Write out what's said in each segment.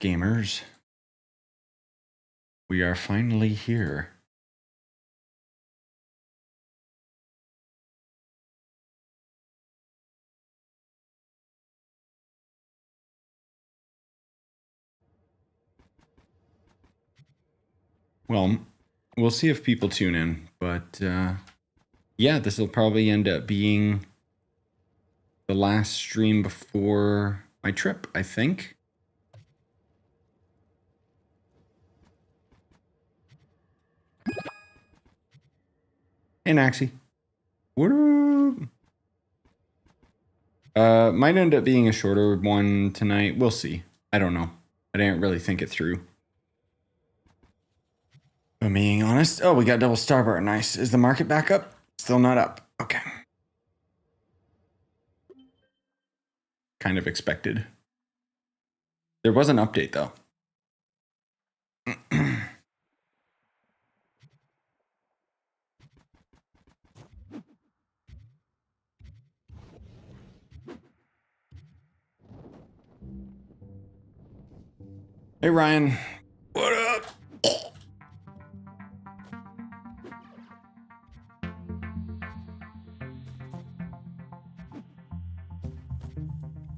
gamers. We are finally here. Well, we'll see if people tune in, but yeah, this will probably end up being the last stream before my trip, I think. Hey, Naxi. What up? Might end up being a shorter one tonight. We'll see. I don't know. I didn't really think it through. If I'm being honest. Oh, we got double star bar. Nice. Is the market back up? Still not up. Okay. Kind of expected. There was an update, though. Hey, Ryan. What up?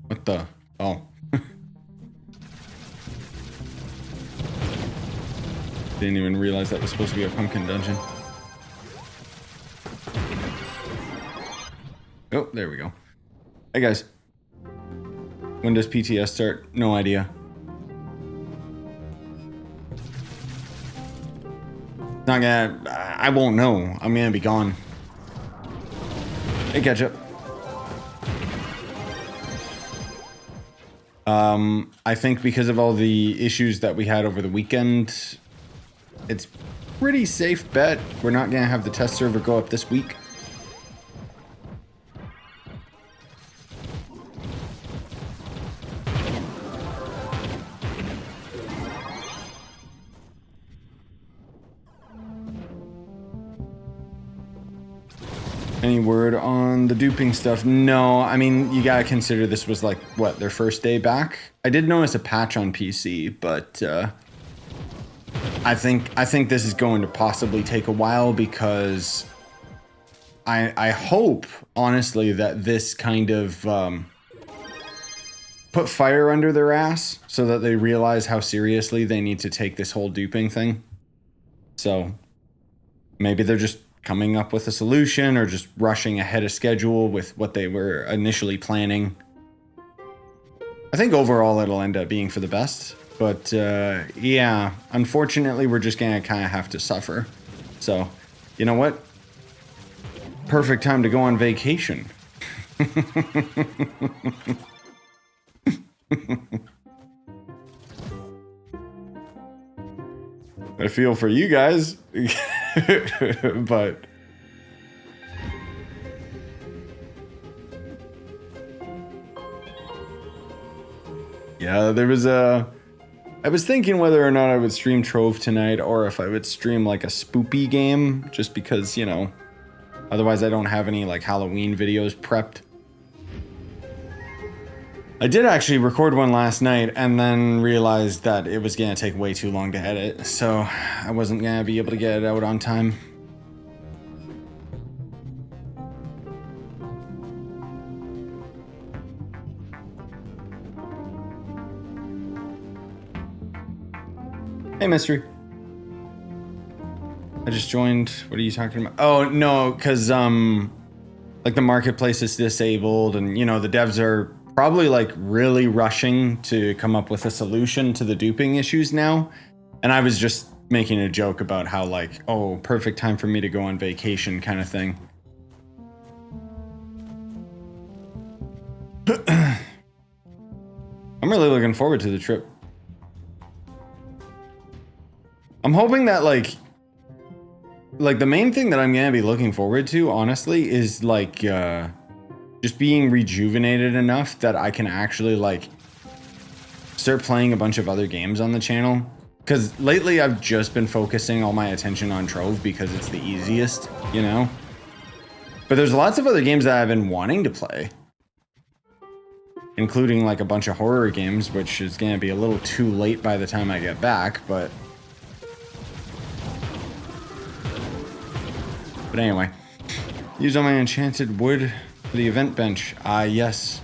What the? Oh. Didn't even realize that was supposed to be a pumpkin dungeon. Oh, there we go. Hey, guys. When does PTS start? No idea. Not gonna... I won't know. I'm gonna be gone. Hey, Ketchup. I think because of all the issues that we had over the weekend, it's pretty safe bet we're not gonna have the test server go up this week. Any word on the duping stuff? No, I mean, you gotta consider this was like, what, their first day back? I did notice a patch on PC, but I think this is going to possibly take a while because I hope, honestly, that this kind of put fire under their ass so that they realize how seriously they need to take this whole duping thing. So maybe they're just coming up with a solution or just rushing ahead of schedule with what they were initially planning. I think overall it'll end up being for the best, but yeah, unfortunately we're just gonna kind of have to suffer. So, you know what? Perfect time to go on vacation. I feel for you guys. But yeah, there was I was thinking whether or not I would stream Trove tonight or if I would stream like a spoopy game, just because, you know, otherwise I don't have any like Halloween videos prepped. I did actually record one last night and then realized that it was gonna take way too long to edit, so I wasn't gonna be able to get it out on time. Hey, Mystery. I just joined. What are you talking about? Oh, no, because like the marketplace is disabled and, you know, the devs are probably like really rushing to come up with a solution to the duping issues now. And I was just making a joke about how like, oh, perfect time for me to go on vacation kind of thing. I'm really looking forward to the trip. I'm hoping that like the main thing that I'm gonna be looking forward to, honestly, is like just being rejuvenated enough that I can actually like start playing a bunch of other games on the channel. Because lately I've just been focusing all my attention on Trove because it's the easiest, you know? But there's lots of other games that I've been wanting to play. including like a bunch of horror games, which is going to be a little too late by the time I get back, but anyway, use all my enchanted wood for the event bench. Yes.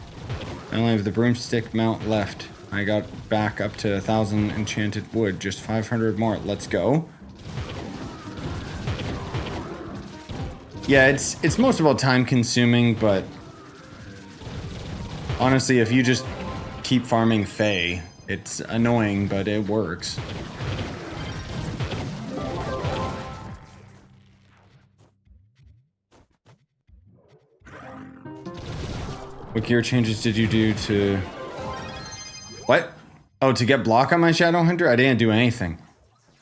I only have the broomstick mount left. I got back up to 1,000 enchanted wood, just 500 more. Let's go. Yeah, it's most of all time consuming, but honestly, if you just keep farming Fae, it's annoying, but it works. What gear changes did you do to... What? Oh, to get block on my Shadow Hunter? I didn't do anything.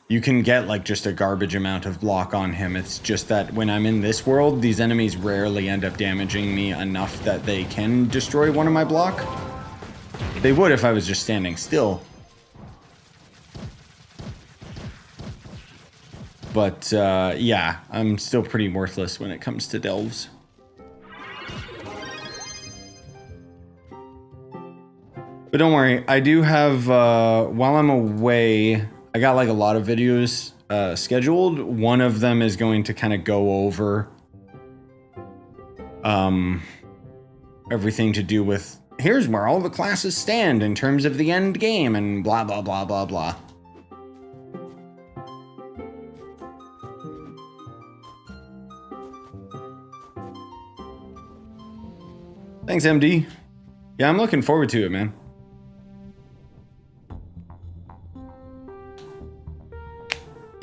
You can get like just a garbage amount of block on him. It's just that when I'm in this world, these enemies rarely end up damaging me enough that they can destroy one of my block. They would if I was just standing still. But yeah, I'm still pretty worthless when it comes to delves. But don't worry, I do have, while I'm away, I got like a lot of videos scheduled. One of them is going to kind of go over everything to do with, here's where all the classes stand in terms of the end game and blah, blah, blah, blah, blah. Thanks, MD. Yeah, I'm looking forward to it, man.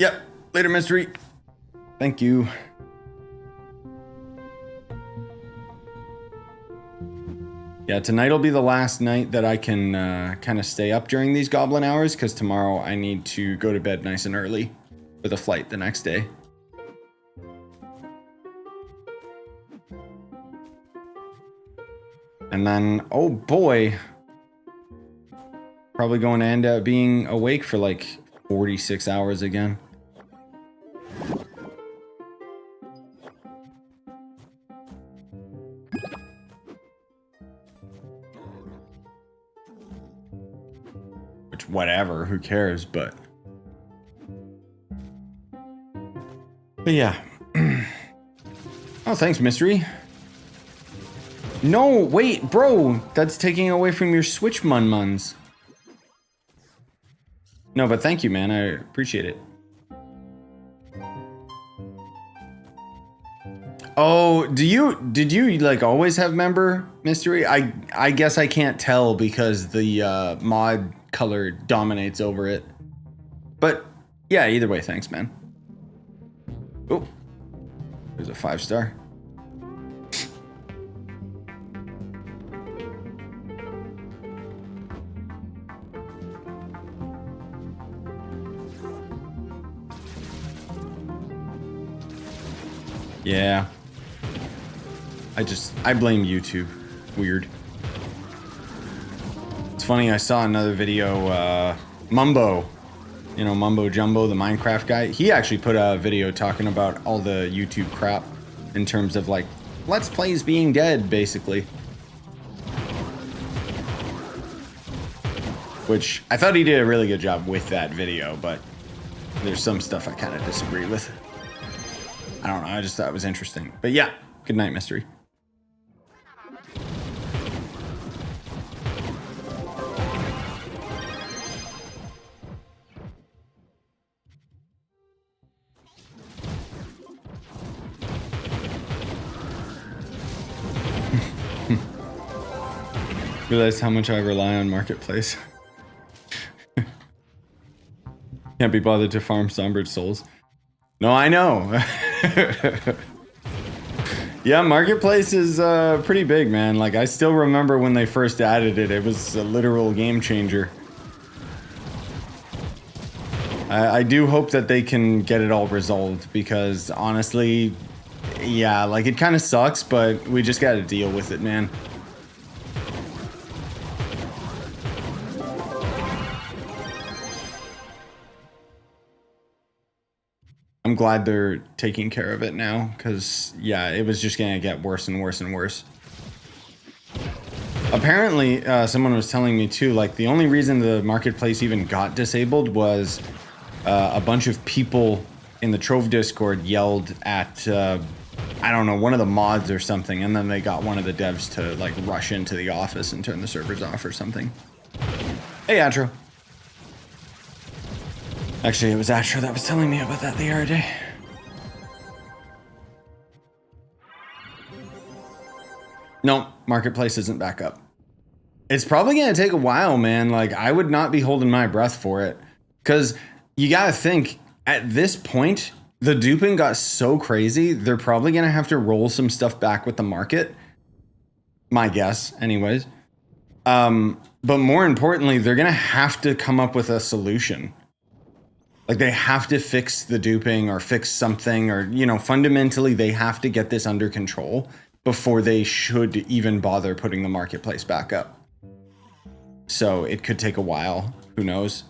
Yep. Later, mystery. Thank you. Yeah, tonight will be the last night that I can kind of stay up during these goblin hours, because tomorrow I need to go to bed nice and early for the flight the next day. And then, oh boy, probably going to end up being awake for like 46 hours again. Which, whatever, who cares, but yeah. Oh, thanks, Mystery. No, wait, bro, that's taking away from your Switch mun-muns. No, but thank you, man. I appreciate it. Oh, did you like always have member, Mystery? I guess I can't tell because the mod color dominates over it. But yeah, either way, thanks, man. Oh, there's a 5-star. Yeah. I blame YouTube. Weird. It's funny, I saw another video, Mumbo. You know, Mumbo Jumbo, the Minecraft guy. He actually put a video talking about all the YouTube crap in terms of like, Let's Plays being dead, basically. Which, I thought he did a really good job with that video, but there's some stuff I kind of disagree with. I don't know, I just thought it was interesting. But yeah, good night, Mystery. Realize how much I rely on Marketplace. Can't be bothered to farm Sombred Souls. No, I know. Yeah, Marketplace is pretty big, man. Like, I still remember when they first added it. It was a literal game changer. I do hope that they can get it all resolved because, honestly, yeah, like, it kind of sucks, but we just gotta deal with it, man. I'm glad they're taking care of it now, because, yeah, it was just gonna get worse and worse and worse. Apparently, someone was telling me too, like the only reason the marketplace even got disabled was a bunch of people in the Trove Discord yelled at, I don't know, one of the mods or something, and then they got one of the devs to like rush into the office and turn the servers off or something. Hey, Atro. Actually, it was Atro that was telling me about that the other day. No, marketplace isn't back up. It's probably going to take a while, man. Like, I would not be holding my breath for it. Because you got to think, at this point, the duping got so crazy, they're probably going to have to roll some stuff back with the market. My guess, anyways. But more importantly, they're going to have to come up with a solution. Like, they have to fix the duping or fix something, or, you know, fundamentally, they have to get this under control before they should even bother putting the marketplace back up. So it could take a while. Who knows?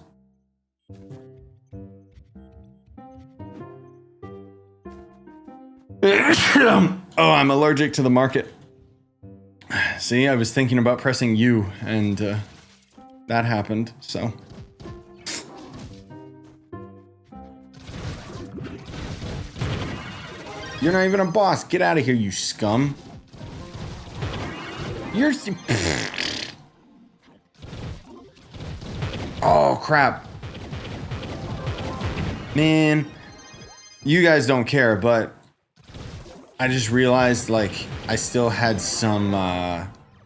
Oh, I'm allergic to the market. See, I was thinking about pressing U, and that happened, so. You're not even a boss. Get out of here, you scum. You're... Oh, crap. Man. You guys don't care, but I just realized, like, I still had some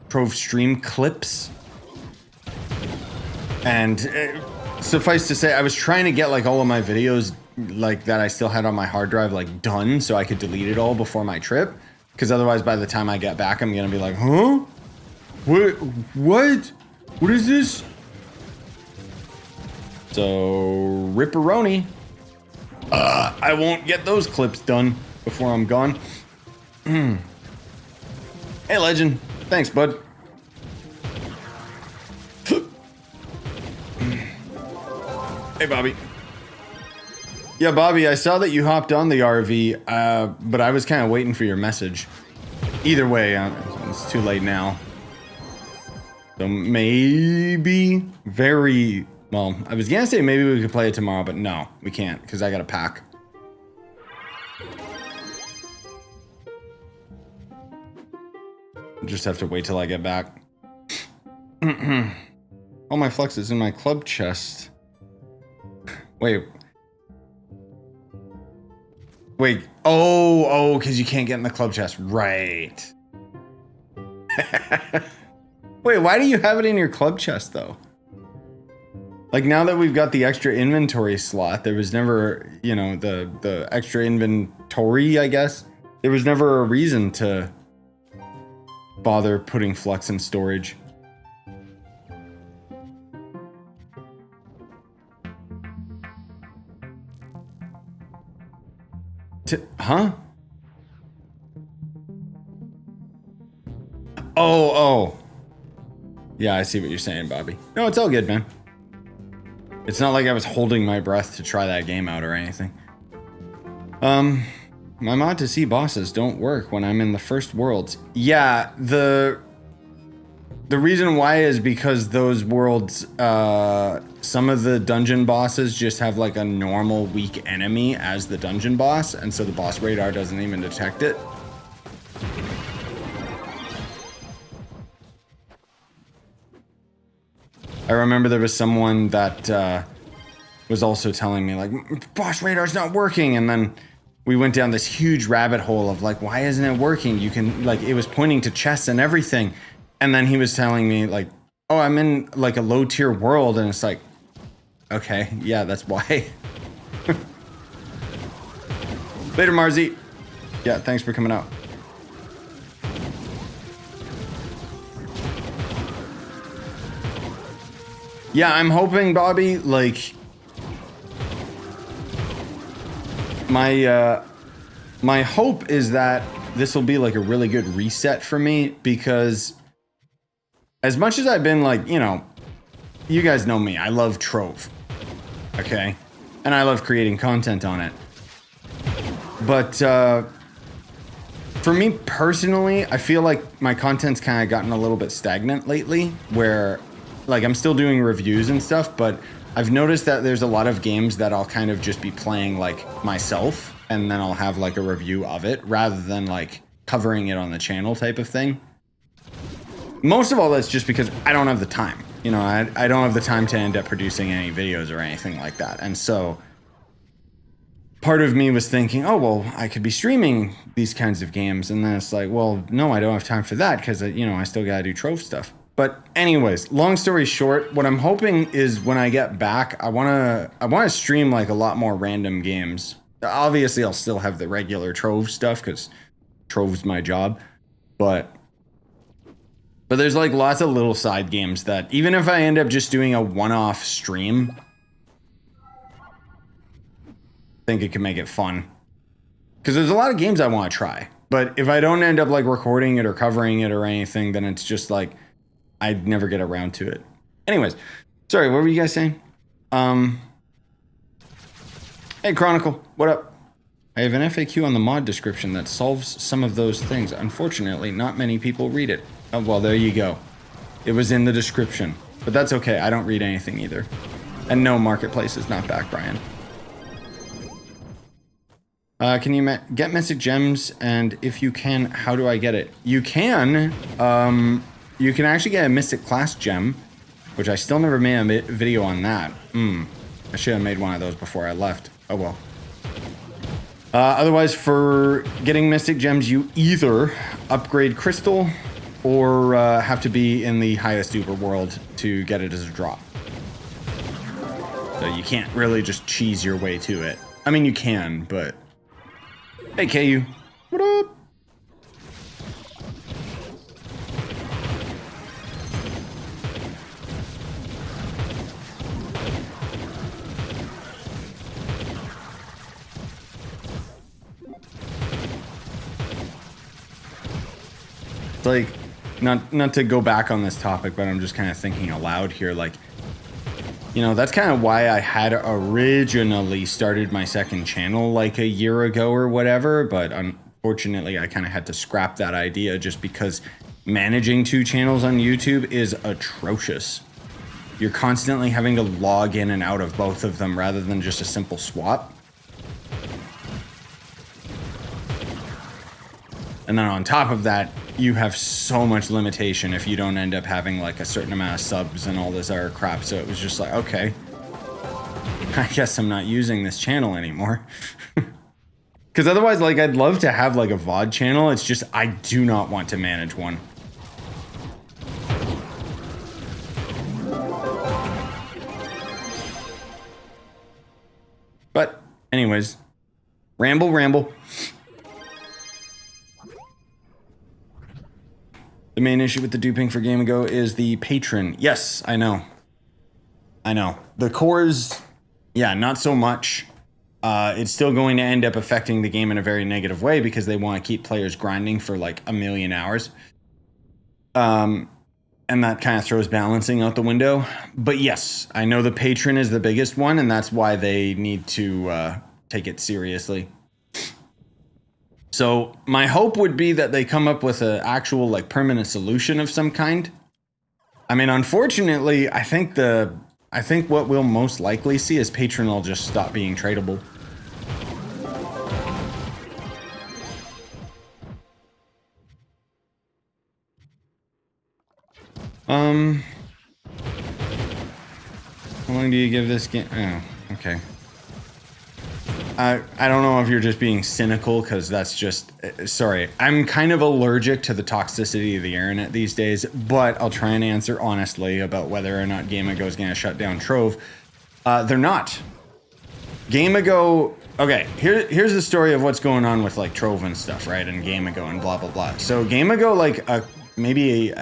Trove stream clips. And suffice to say, I was trying to get, like, all of my videos, like, that I still had on my hard drive, like, done so I could delete it all before my trip. Because otherwise, by the time I get back, I'm going to be like, huh? What? What is this? So, ripperoni. I won't get those clips done before I'm gone. Hey, Legend. Thanks, bud. Hey, Bobby. Yeah, Bobby, I saw that you hopped on the RV, but I was kind of waiting for your message. Either way, it's too late now. So maybe well, I was gonna say maybe we could play it tomorrow, but no, we can't, because I gotta pack. Just have to wait till I get back. All my flux is in my club chest. Wait. Oh, because you can't get in the club chest. Right. Wait, why do you have it in your club chest, though? Like, now that we've got the extra inventory slot, there was never, you know, the extra inventory, I guess. There was never a reason to bother putting flux in storage. Huh? Oh. Yeah, I see what you're saying, Bobby. No, it's all good, man. It's not like I was holding my breath to try that game out or anything. My mod to see bosses don't work when I'm in the first worlds. Yeah, the reason why is because those worlds, some of the dungeon bosses just have like a normal weak enemy as the dungeon boss, and so the boss radar doesn't even detect it. I remember there was someone that was also telling me, like, boss radar's not working, and then we went down this huge rabbit hole of, like, why isn't it working? You can, like, it was pointing to chests and everything, and then he was telling me, like, oh, I'm in, like, a low-tier world, and it's like, okay, yeah, that's why. Later, Marzi. Yeah, thanks for coming out. Yeah, I'm hoping, Bobby, like, my hope is that this will be like a really good reset for me, because as much as I've been like, you know, you guys know me, I love Trove, okay? And I love creating content on it. But for for me personally, I feel like my content's kind of gotten a little bit stagnant lately, where like I'm still doing reviews and stuff, but I've noticed that there's a lot of games that I'll kind of just be playing like myself, and then I'll have like a review of it rather than like covering it on the channel type of thing. Most of all, that's just because I don't have the time. You know, I don't have the time to end up producing any videos or anything like that. And so part of me was thinking, oh, well, I could be streaming these kinds of games. And then it's like, well, no, I don't have time for that because, you know, I still got to do Trove stuff. But anyways, long story short, what I'm hoping is when I get back, I want to stream like a lot more random games. Obviously, I'll still have the regular Trove stuff because Trove's my job. But there's like lots of little side games that even if I end up just doing a one-off stream, I think it can make it fun. Because there's a lot of games I want to try. But if I don't end up like recording it or covering it or anything, then it's just like I'd never get around to it. Anyways, sorry, what were you guys saying? Hey, Chronicle, what up? I have an FAQ on the mod description that solves some of those things. Unfortunately, not many people read it. Oh, well, there you go. It was in the description. But that's okay, I don't read anything either. And no, Marketplace is not back, Brian. Can you get Mystic Gems? And if you can, how do I get it? You can actually get a Mystic Class Gem, which I still never made a video on that. I should have made one of those before I left. Oh well. Otherwise, for getting Mystic Gems, you either upgrade Crystal or have to be in the highest Uber world to get it as a drop. So you can't really just cheese your way to it. I mean, you can, but... Hey, KU. What up? It's like, not to go back on this topic, but I'm just kind of thinking aloud here, like, you know, that's kind of why I had originally started my second channel like a year ago or whatever, but unfortunately I kind of had to scrap that idea just because managing 2 channels on YouTube is atrocious. You're constantly having to log in and out of both of them rather than just a simple swap. And then on top of that, you have so much limitation if you don't end up having like a certain amount of subs and all this other crap. So it was just like, okay, I guess I'm not using this channel anymore. Because otherwise, like, I'd love to have like a VOD channel. It's just, I do not want to manage one. But anyways, ramble. The main issue with the duping for Game Ago is the patron. Yes, I know. The cores, yeah, not so much. It's still going to end up affecting the game in a very negative way because they want to keep players grinding for like 1 million hours. And that kind of throws balancing out the window. But yes, I know the patron is the biggest one, and that's why they need to take it seriously. So my hope would be that they come up with an actual like permanent solution of some kind. I mean, unfortunately, I think what we'll most likely see is Patreon will just stop being tradable. How long do you give this game? Oh, okay. I don't know if you're just being cynical, because that's just... Sorry, I'm kind of allergic to the toxicity of the internet these days, but I'll try and answer honestly about whether or not GameAgo is going to shut down Trove. They're not. GameAgo... Okay, here's the story of what's going on with like Trove and stuff, right? And GameAgo and blah, blah, blah. So GameAgo, like maybe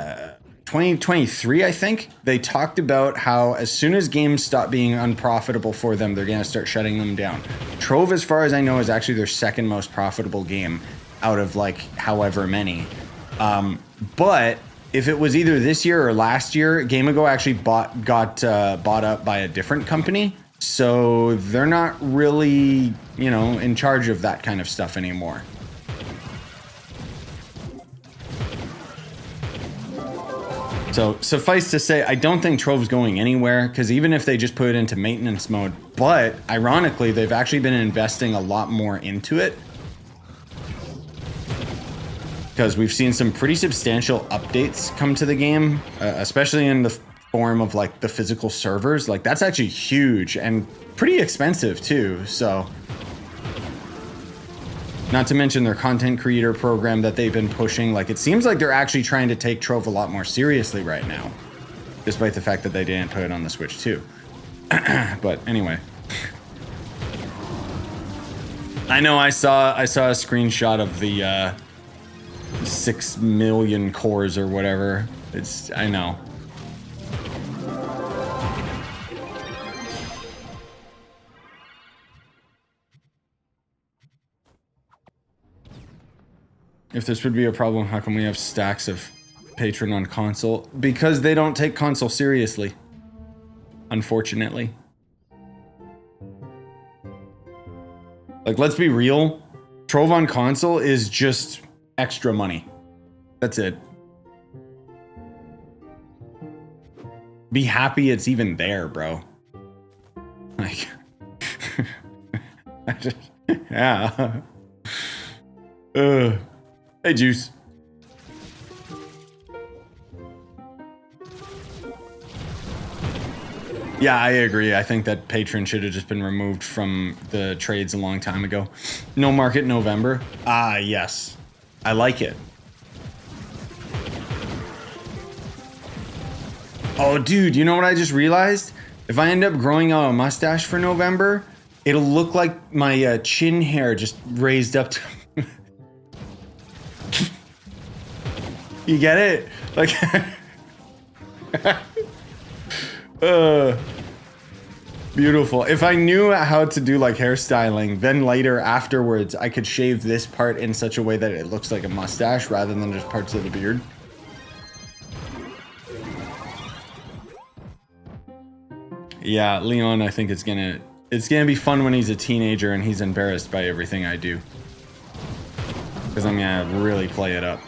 2023, I think, they talked about how as soon as games stop being unprofitable for them, they're going to start shutting them down. Trove, as far as I know, is actually their second most profitable game out of like however many. But if it was either this year or last year, GameAgo actually got bought up by a different company. So they're not really, you know, in charge of that kind of stuff anymore. So suffice to say, I don't think Trove's going anywhere, because even if they just put it into maintenance mode, but ironically, they've actually been investing a lot more into it. Because we've seen some pretty substantial updates come to the game, especially in the form of like the physical servers. Like that's actually huge and pretty expensive too, so. Not to mention their content creator program that they've been pushing. Like it seems like they're actually trying to take Trove a lot more seriously right now, despite the fact that they didn't put it on the Switch too. But anyway, I know I saw a screenshot of the 6 million cores or whatever. I know. If this would be a problem, how come we have stacks of Patron on console? Because they don't take console seriously. Unfortunately. Like, let's be real. Trove on console is just extra money. That's it. Be happy it's even there, bro. Like, yeah. Hey, Juice. Yeah, I agree. I think that Patron should have just been removed from the trades a long time ago. No market November. Ah, yes. I like it. Oh, dude, you know what I just realized? If I end up growing out a mustache for November, it'll look like my chin hair just raised up to... You get it? Like... beautiful. If I knew how to do like hairstyling, then later afterwards, I could shave this part in such a way that it looks like a mustache rather than just parts of the beard. Yeah, Leon, I think it's gonna be fun when he's a teenager and he's embarrassed by everything I do. Because I'm gonna really play it up.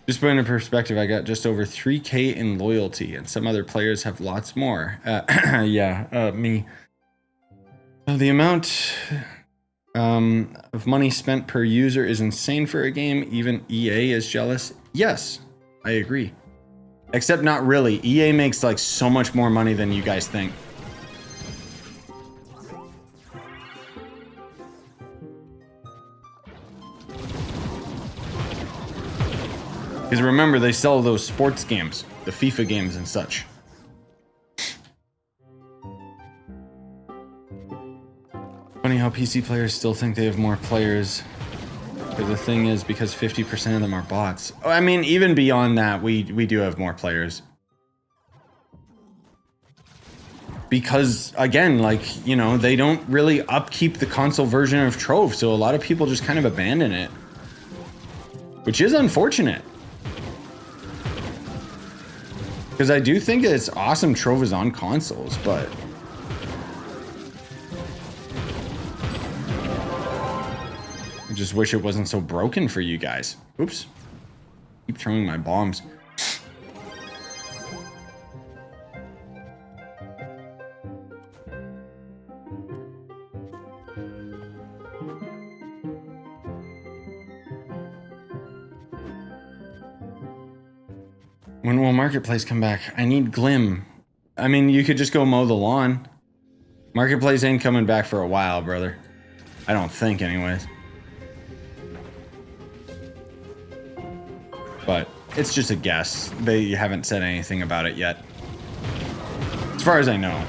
Just put into perspective, I got just over 3K in loyalty, and some other players have lots more. Me. The amount of money spent per user is insane for a game. Even EA is jealous. Yes, I agree. Except not really. EA makes like so much more money than you guys think. Because remember, they sell those sports games, the FIFA games and such. Funny how PC players still think they have more players. But the thing is, because 50% of them are bots. I mean, even beyond that, we do have more players. Because, again, like, you know, they don't really upkeep the console version of Trove, so a lot of people just kind of abandon it. Which is unfortunate. Because I do think it's awesome Trove is on consoles, but... I just wish it wasn't so broken for you guys. Oops. Keep throwing my bombs. When will Marketplace come back? I need Glim. I mean, you could just go mow the lawn. Marketplace ain't coming back for a while, brother. I don't think, anyways. But it's just a guess. They haven't said anything about it yet. As far as I know.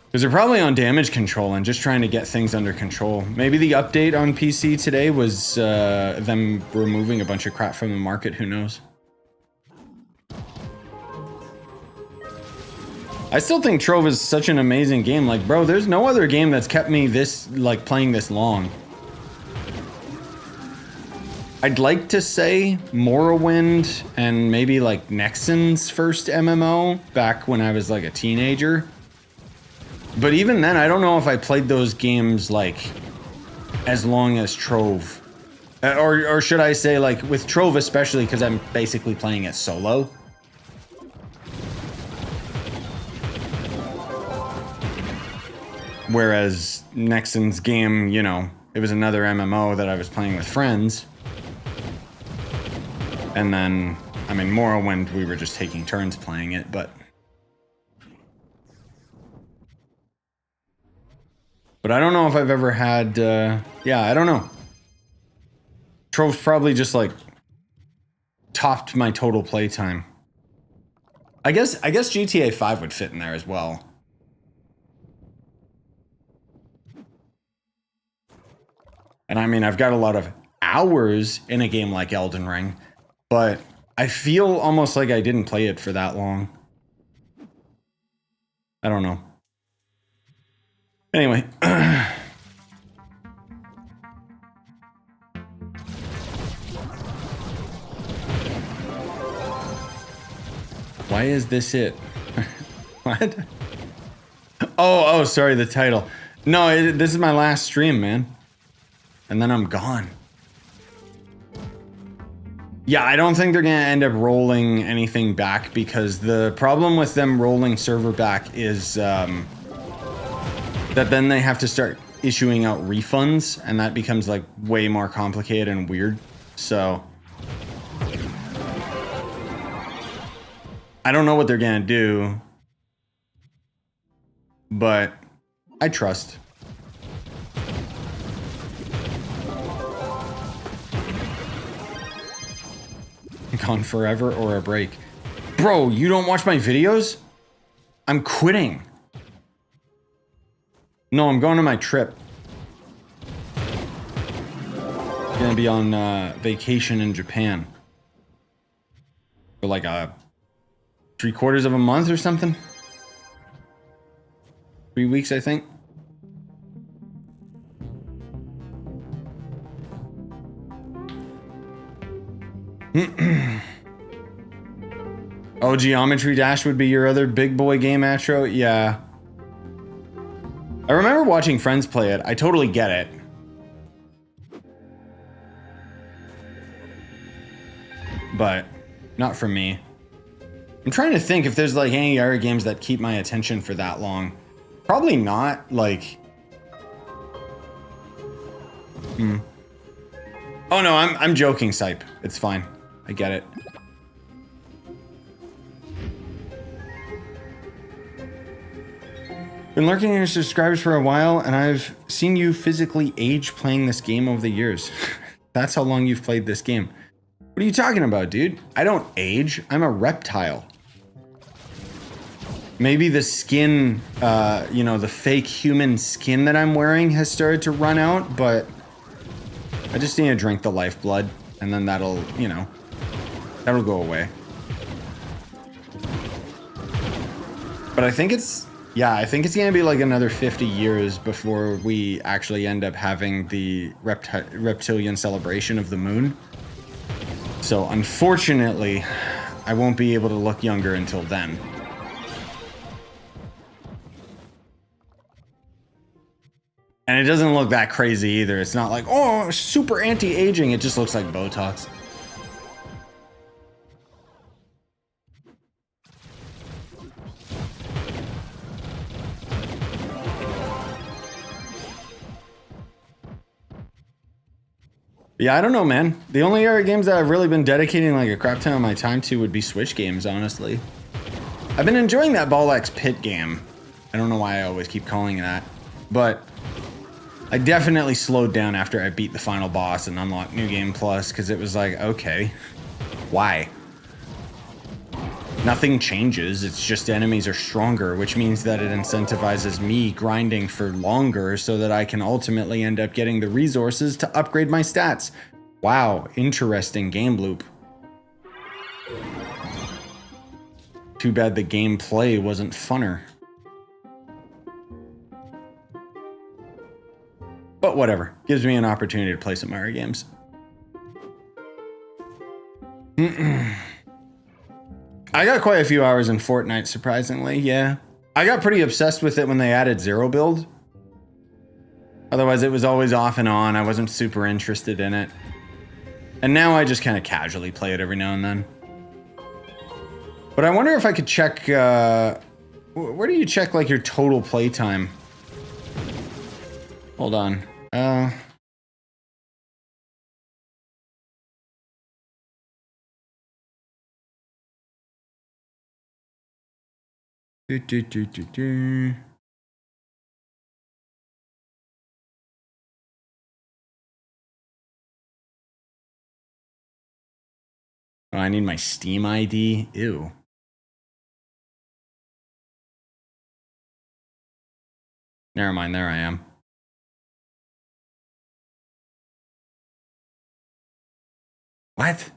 Because they're probably on damage control and just trying to get things under control. Maybe the update on PC today was them removing a bunch of crap from the market. Who knows? I still think Trove is such an amazing game. Like, bro, there's no other game that's kept me this, like, playing this long. I'd like to say Morrowind and maybe, like, Nexon's first MMO back when I was, like, a teenager. But even then, I don't know if I played those games, like, as long as Trove. Or should I say, like, with Trove especially, because I'm basically playing it solo. Whereas Nexon's game, you know, it was another MMO that I was playing with friends. And then, I mean, Morrowind, we were just taking turns playing it, but... But I don't know if I've ever had, yeah, I don't know. Trove's probably just, like, topped my total playtime. I guess GTA 5 would fit in there as well. And I mean, I've got a lot of hours in a game like Elden Ring, but I feel almost like I didn't play it for that long. I don't know. Anyway. Why is this it? What? Oh, sorry, the title. No, this is my last stream, man. And then I'm gone. Yeah, I don't think they're gonna end up rolling anything back because the problem with them rolling server back is that then they have to start issuing out refunds, and that becomes like way more complicated and weird. So I don't know what they're gonna do, but I trust. Gone forever or a break? Bro, you don't watch my videos? I'm quitting. No, I'm going to my trip. I'm gonna be on vacation in Japan. For like a 3/4 of a month or something. 3 weeks, I think. Oh, Geometry Dash would be your other big boy game, Astro? Yeah. I remember watching friends play it. I totally get it. But not for me. I'm trying to think if there's like any other games that keep my attention for that long. Probably not, like... Oh no, I'm joking, Sype. It's fine. I get it. Been lurking in your subscribers for a while, and I've seen you physically age playing this game over the years. That's how long you've played this game. What are you talking about, dude? I don't age. I'm a reptile. Maybe the skin, you know, the fake human skin that I'm wearing has started to run out, but I just need to drink the lifeblood, and then that'll, you know, that'll go away. But I think it's, yeah, I think it's gonna be like another 50 years before we actually end up having the reptilian celebration of the moon. So unfortunately, I won't be able to look younger until then. And it doesn't look that crazy either. It's not like, oh, super anti-aging. It just looks like Botox. Yeah, I don't know, man. The only other games that I've really been dedicating like a crap ton of my time to would be Switch games, honestly. I've been enjoying that Ball X Pit game. I don't know why I always keep calling it that, but I definitely slowed down after I beat the final boss and unlocked New Game Plus, because it was like, okay, why? Nothing changes, it's just enemies are stronger, which means that it incentivizes me grinding for longer so that I can ultimately end up getting the resources to upgrade my stats. Wow, interesting game loop. Too bad the gameplay wasn't funner. But whatever, gives me an opportunity to play some Mario games. I got quite a few hours in Fortnite, surprisingly, yeah. I got pretty obsessed with it when they added Zero Build. Otherwise, it was always off and on. I wasn't super interested in it. And now I just kind of casually play it every now and then. But I wonder if I could check, where do you check like your total playtime? Hold on. Oh, I need my Steam ID. Ew. Never mind, there I am. What?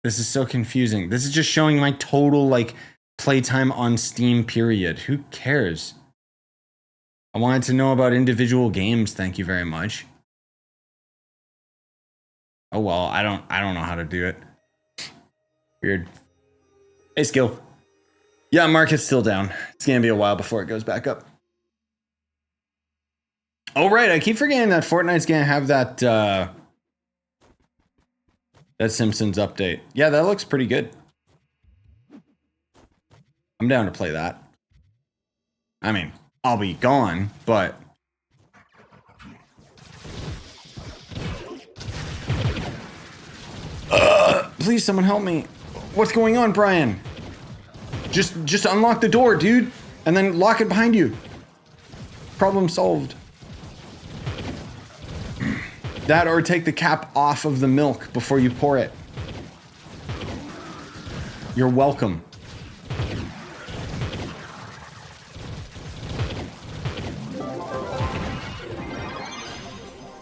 This is so confusing. This is just showing my total, like, playtime on Steam, period. Who cares? I wanted to know about individual games, thank you very much. Oh well, I don't know how to do it. Weird. Hey, Skill. Yeah, market's still down. It's gonna be a while before it goes back up. Oh right, I keep forgetting that Fortnite's gonna have that that Simpsons update. Yeah, that looks pretty good. I'm down to play that. I mean, I'll be gone, but please someone help me. What's going on, Brian? Just unlock the door, dude, and then lock it behind you. Problem solved. That or take the cap off of the milk before you pour it. You're welcome.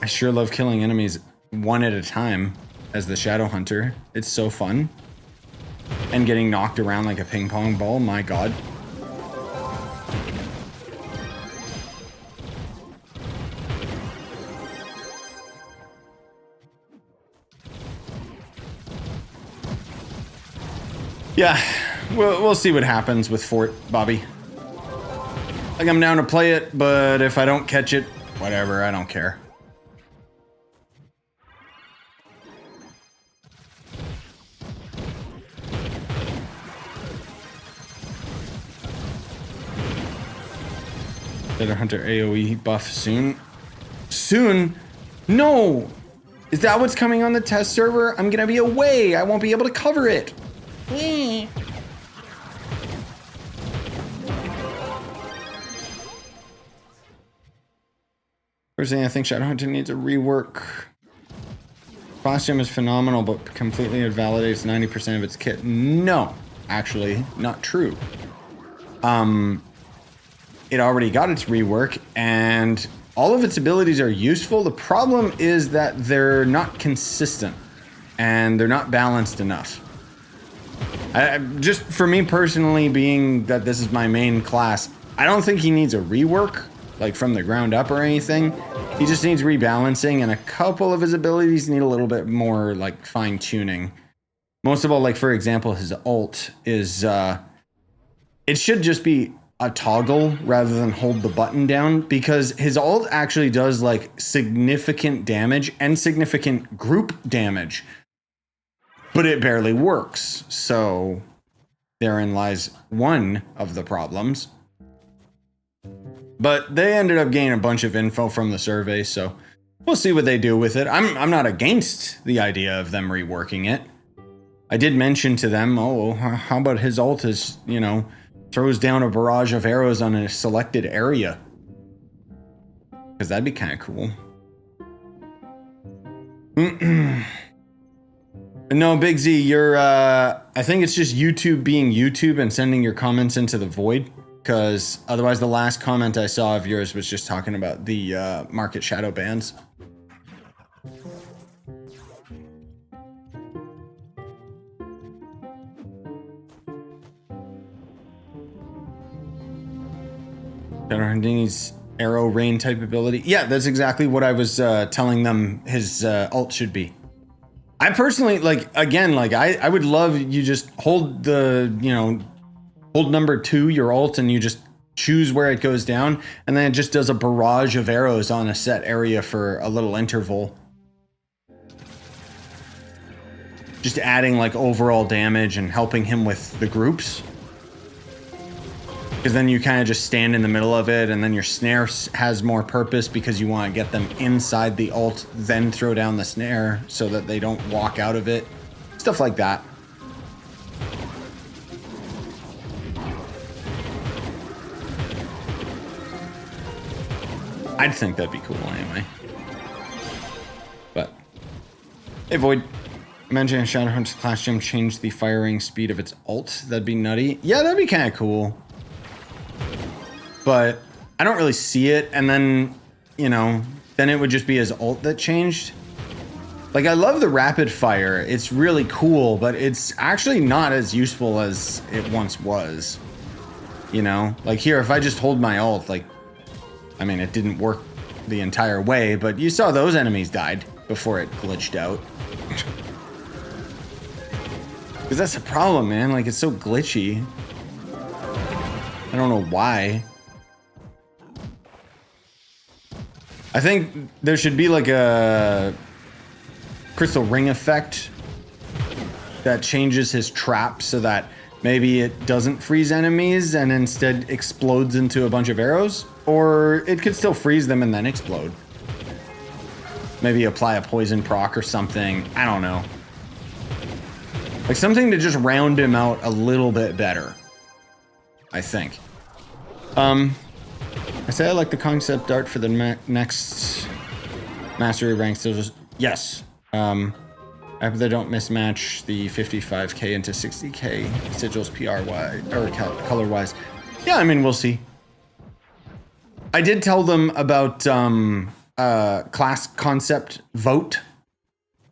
I sure love killing enemies one at a time as the Shadow Hunter. It's so fun. And getting knocked around like a ping pong ball, my god. Yeah, we'll see what happens with Fort, Bobby. Like, I'm down to play it, but if I don't catch it, whatever, I don't care. Shadow Hunter AoE buff soon. Soon? No! Is that what's coming on the test server? I'm gonna be away. I won't be able to cover it. Personally, I think Shadow Hunter needs a rework. Costume is phenomenal, but completely invalidates 90% of its kit. No, actually, not true. It already got its rework, and all of its abilities are useful. The problem is that they're not consistent, and they're not balanced enough. Just for me personally, being that this is my main class, I don't think he needs a rework, like from the ground up or anything. He just needs rebalancing, and a couple of his abilities need a little bit more like fine tuning. Most of all, like for example, his ult is, it should just be a toggle rather than hold the button down, because his ult actually does like significant damage and significant group damage, but it barely works. So therein lies one of the problems. But they ended up getting a bunch of info from the survey, so we'll see what they do with it. I'm not against the idea of them reworking it. I did mention to them, oh, how about his ult is, you know, throws down a barrage of arrows on a selected area. Because that'd be kind of cool. No, Big Z, you're, I think it's just YouTube being YouTube and sending your comments into the void. Because otherwise the last comment I saw of yours was just talking about the market shadow bans. Shadow Houdini's arrow rain type ability. Yeah, that's exactly what I was telling them his ult should be. I personally, like, again, like, I would love you just hold the, you know, hold number 2, your ult, and you just choose where it goes down, and then it just does a barrage of arrows on a set area for a little interval. just adding like overall damage and helping him with the groups. Because then you kind of just stand in the middle of it, and then your snare has more purpose because you want to get them inside the ult, then throw down the snare so that they don't walk out of it. Stuff like that. I'd think that'd be cool anyway. But hey, Void. Imagine a Shadowhunt's class gem changed the firing speed of its ult. That'd be nutty. Yeah, that'd be kind of cool. But I don't really see it. And then, you know, then it would just be his ult that changed. Like, I love the rapid fire. It's really cool, but it's actually not as useful as it once was. You know? Like here, if I just hold my ult, like, I mean, it didn't work the entire way, but you saw those enemies died before it glitched out. Because that's the problem, man. Like, it's so glitchy. I don't know why. I think there should be like a crystal ring effect that changes his trap so that maybe it doesn't freeze enemies and instead explodes into a bunch of arrows. Or it could still freeze them and then explode. Maybe apply a poison proc or something. I don't know. Like something to just round him out a little bit better, I think. I say I like the concept art for the next mastery rank sigils. Yes. I hope they don't mismatch the 55k into 60k sigils PR-wise or color-wise. Yeah, I mean, we'll see. I did tell them about class concept vote.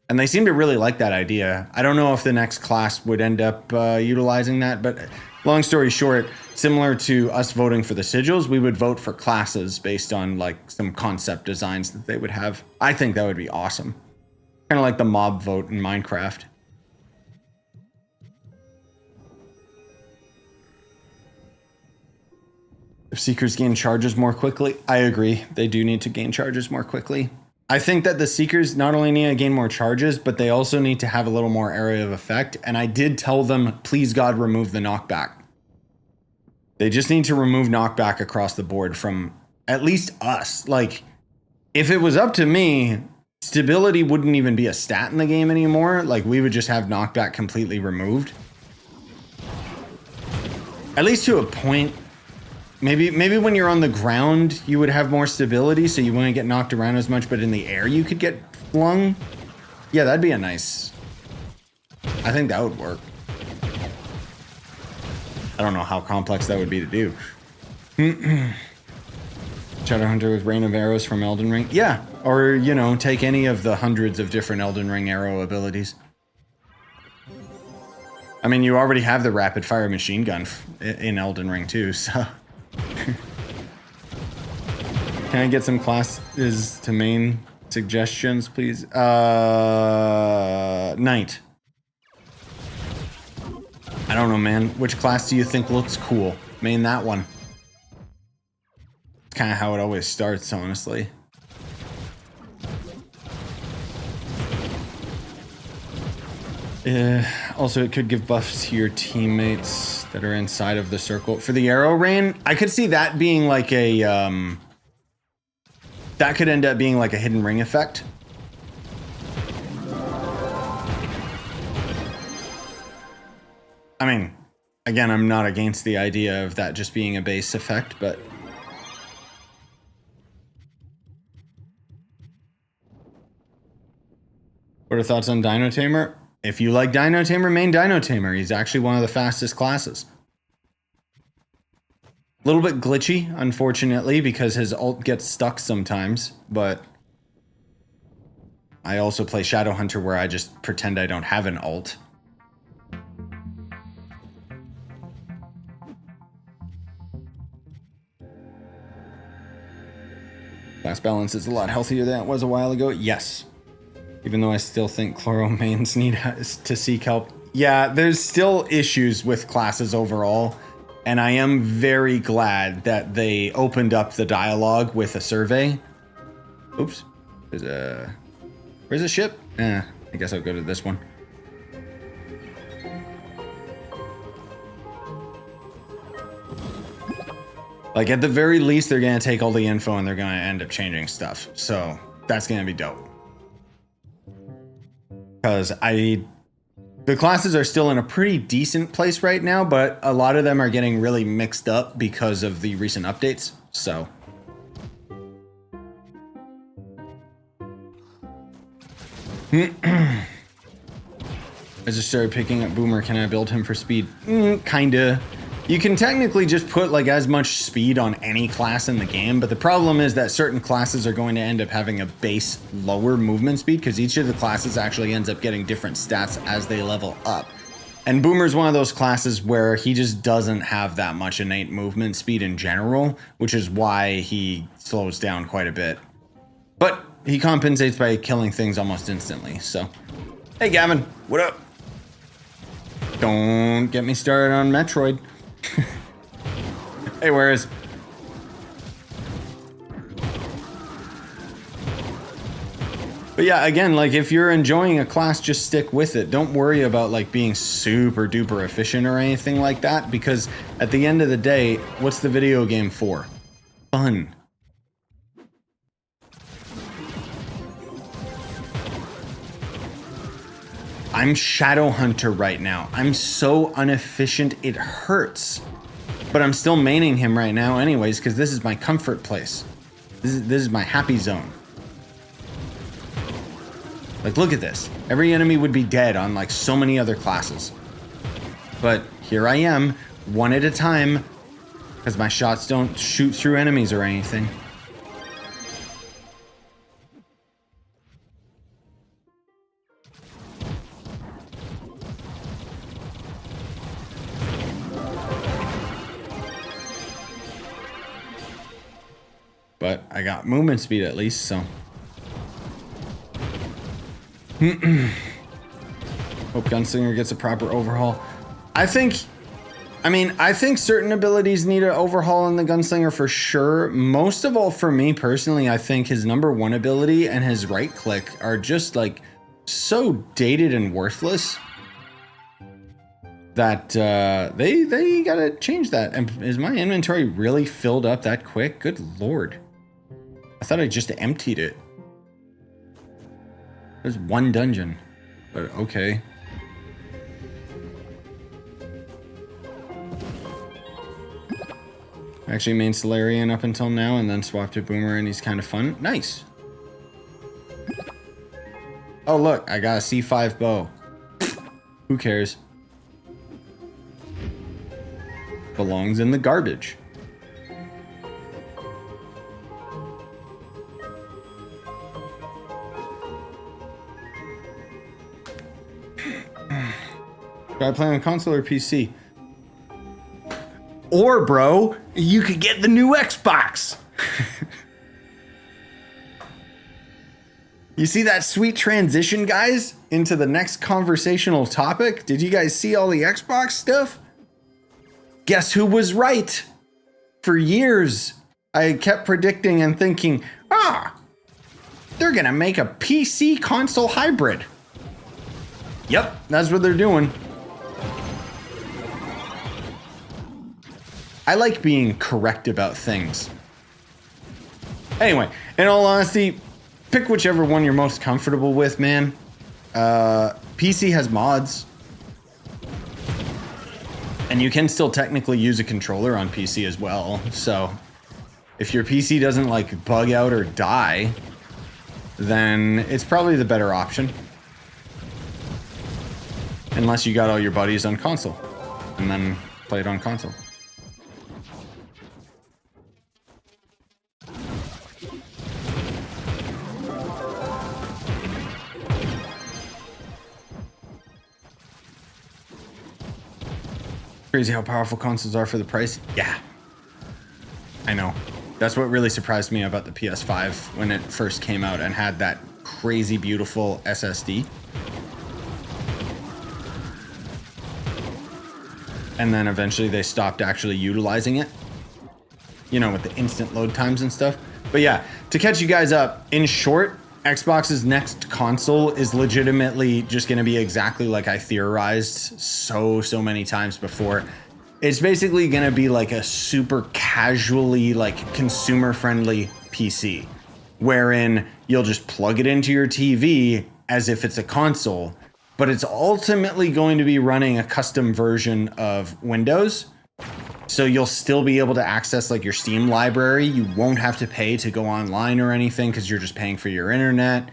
And they seem to really like that idea. I don't know if the next class would end up utilizing that, but long story short, similar to us voting for the sigils, we would vote for classes based on like some concept designs that they would have. I think that would be awesome. Kind of like the mob vote in Minecraft. If Seekers gain charges more quickly, I agree. They do need to gain charges more quickly. I think that the Seekers not only need to gain more charges, but they also need to have a little more area of effect. And I did tell them, please God, remove the knockback. They just need to remove knockback across the board from at least us. Like, if it was up to me, stability wouldn't even be a stat in the game anymore. Like, we would just have knockback completely removed. At least to a point. Maybe when you're on the ground, you would have more stability, so you wouldn't get knocked around as much, but in the air you could get flung. Yeah, that'd be a nice... I think that would work. I don't know how complex that would be to do. Shadowhunter with Rain of Arrows from Elden Ring. Yeah, or, you know, take any of the hundreds of different Elden Ring arrow abilities. I mean, you already have the rapid fire machine gun in Elden Ring too, so... Can I get some classes to main suggestions, please? Knight. I don't know, man. Which class do you think looks cool? Main that one. It's kind of how it always starts, honestly. Also, it could give buffs to your teammates that are inside of the circle. For the arrow rain, I could see that being like a... that could end up being like a hidden ring effect. I mean, again, I'm not against the idea of that just being a base effect, but... What are thoughts on Dino Tamer? If you like Dino Tamer, main Dino Tamer. He's actually one of the fastest classes. A little bit glitchy, unfortunately, because his ult gets stuck sometimes, but I also play Shadowhunter where I just pretend I don't have an ult. Class balance is a lot healthier than it was a while ago. Yes. Even though I still think Chloro mains need to seek help. Yeah, there's still issues with classes overall. And I am very glad that they opened up the dialogue with a survey. Oops. Where's a ship? I guess I'll go to this one. Like at the very least, they're gonna take all the info and they're gonna end up changing stuff. So that's gonna be dope. Because the classes are still in a pretty decent place right now, but a lot of them are getting really mixed up because of the recent updates. So. I just started picking up Boomer. Can I build him for speed? Kinda. You can technically just put like as much speed on any class in the game, but the problem is that certain classes are going to end up having a base lower movement speed because each of the classes actually ends up getting different stats as they level up. And Boomer's one of those classes where he just doesn't have that much innate movement speed in general, which is why he slows down quite a bit. But he compensates by killing things almost instantly, so. Hey Gavin, what up? Don't get me started on Metroid. Hey, where is? But yeah, again, like if you're enjoying a class, just stick with it. Don't worry about like being super duper efficient or anything like that, because at the end of the day, what's the video game for? Fun. I'm Shadow Hunter right now. I'm so inefficient, it hurts. But I'm still maining him right now anyways, because this is my comfort place. This is my happy zone. Like, look at this. Every enemy would be dead on like so many other classes. But here I am, one at a time, because my shots don't shoot through enemies or anything. But I got movement speed at least, so. Hope Gunslinger gets a proper overhaul. I think certain abilities need an overhaul in the Gunslinger for sure. Most of all, for me personally, I think his #1 ability and his right click are just like so dated and worthless that they gotta change that. And is my inventory really filled up that quick? Good lord. I thought I just emptied it. There's one dungeon, but okay. I actually main Solarian up until now and then swapped to Boomer and he's kind of fun. Nice. Oh look, I got a C5 bow. Who cares? Belongs in the garbage. Do I play on console or PC? Or, bro, you could get the new Xbox. You see that sweet transition, guys, into the next conversational topic? Did you guys see all the Xbox stuff? Guess who was right? For years, I kept predicting and thinking, they're gonna make a PC console hybrid. Yep, that's what they're doing. I like being correct about things. Anyway, in all honesty, pick whichever one you're most comfortable with, man. PC has mods. And you can still technically use a controller on PC as well. So if your PC doesn't like bug out or die, then it's probably the better option. Unless you got all your buddies on console and then play it on console. Crazy how powerful consoles are for the price. Yeah, I know. That's what really surprised me about the PS5 when it first came out and had that crazy beautiful SSD. And then eventually they stopped actually utilizing it. You know, with the instant load times and stuff. But yeah, to catch you guys up, in short, Xbox's next console is legitimately just going to be exactly like I theorized so many times before. It's basically going to be like a super casually, like consumer friendly PC, wherein you'll just plug it into your TV as if it's a console, but it's ultimately going to be running a custom version of Windows. So you'll still be able to access like your Steam library. You won't have to pay to go online or anything because you're just paying for your internet.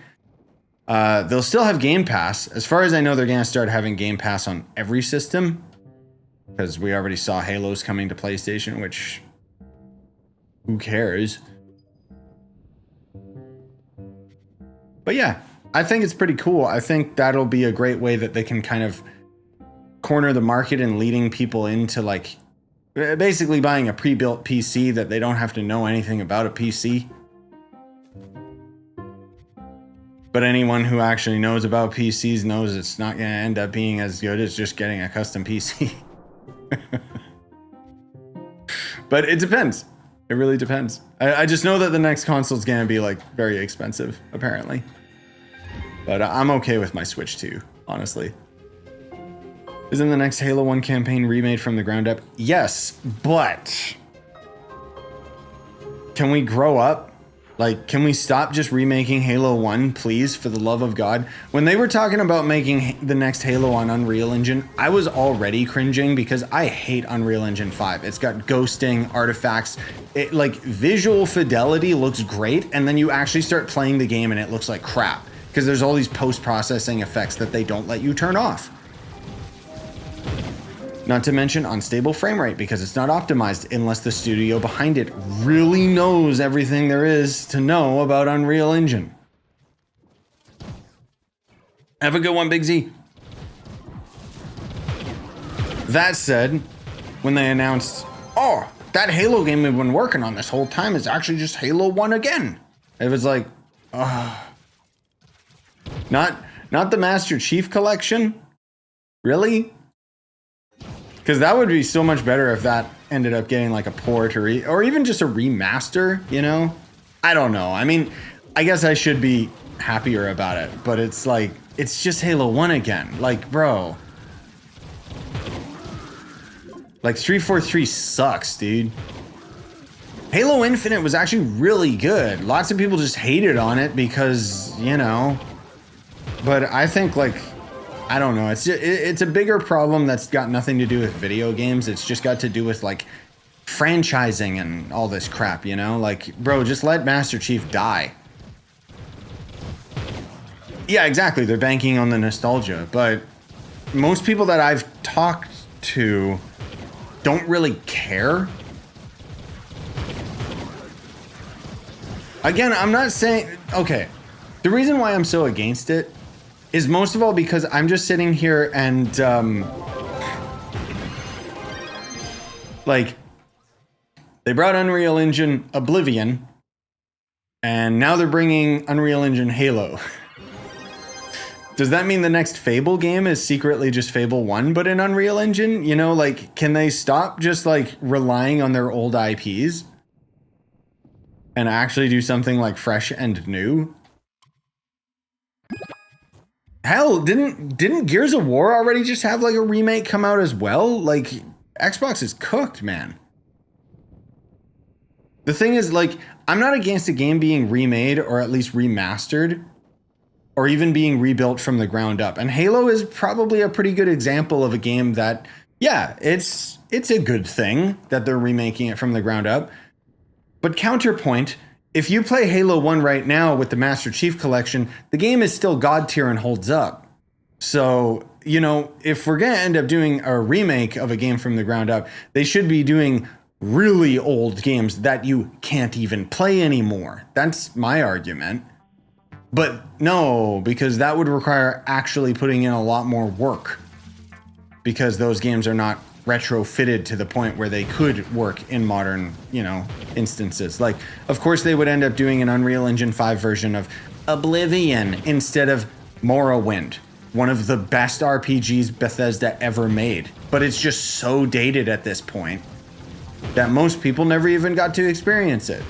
They'll still have Game Pass. As far as I know, they're going to start having Game Pass on every system because we already saw Halo's coming to PlayStation, which who cares? But yeah, I think it's pretty cool. I think that'll be a great way that they can kind of corner the market and leading people into like basically buying a pre-built PC that they don't have to know anything about a PC. But anyone who actually knows about PCs knows it's not going to end up being as good as just getting a custom PC. But it depends. It really depends. I just know that the next console is going to be like very expensive, apparently. But I'm okay with my Switch too, honestly. Isn't the next Halo 1 campaign remade from the ground up? Yes, but can we grow up? Like, can we stop just remaking Halo 1, please, for the love of God? When they were talking about making the next Halo on Unreal Engine, I was already cringing because I hate Unreal Engine 5. It's got ghosting, artifacts. It, like, visual fidelity looks great, and then you actually start playing the game and it looks like crap because there's all these post-processing effects that they don't let you turn off. Not to mention unstable frame rate because it's not optimized unless the studio behind it really knows everything there is to know about Unreal Engine. Have a good one, Big Z. That said, when they announced, oh, that Halo game we've been working on this whole time is actually just Halo 1 again. It was like, not the Master Chief Collection? Really? Because that would be so much better if that ended up getting like a port or even just a remaster, you know? I don't know. I mean, I guess I should be happier about it, but it's like, it's just Halo 1 again. Like, bro. Like, 343 sucks, dude. Halo Infinite was actually really good. Lots of people just hated on it because, you know. But I think, like, I don't know. It's a bigger problem that's got nothing to do with video games. It's just got to do with like franchising and all this crap, you know? Like, bro, just let Master Chief die. Yeah, exactly. They're banking on the nostalgia, but most people that I've talked to don't really care. Again, I'm not saying, okay, the reason why I'm so against it is most of all because I'm just sitting here and like they brought Unreal Engine Oblivion and now they're bringing Unreal Engine Halo. Does that mean the next Fable game is secretly just Fable 1 but in Unreal Engine? You know, like, can they stop just like relying on their old IPs and actually do something like fresh and new? Hell, didn't Gears of War already just have like a remake come out as well? Like, Xbox is cooked, man. The thing is, like, I'm not against a game being remade or at least remastered or even being rebuilt from the ground up. And Halo is probably a pretty good example of a game that, yeah, it's a good thing that they're remaking it from the ground up. But counterpoint, if you play Halo 1 right now with the Master Chief Collection, the game is still God tier and holds up. So, you know, if we're going to end up doing a remake of a game from the ground up, they should be doing really old games that you can't even play anymore. That's my argument. But no, because that would require actually putting in a lot more work. Because those games are not retrofitted to the point where they could work in modern, you know, instances. Like, of course, they would end up doing an Unreal Engine 5 version of Oblivion instead of Morrowind, one of the best RPGs Bethesda ever made. But it's just so dated at this point that most people never even got to experience it.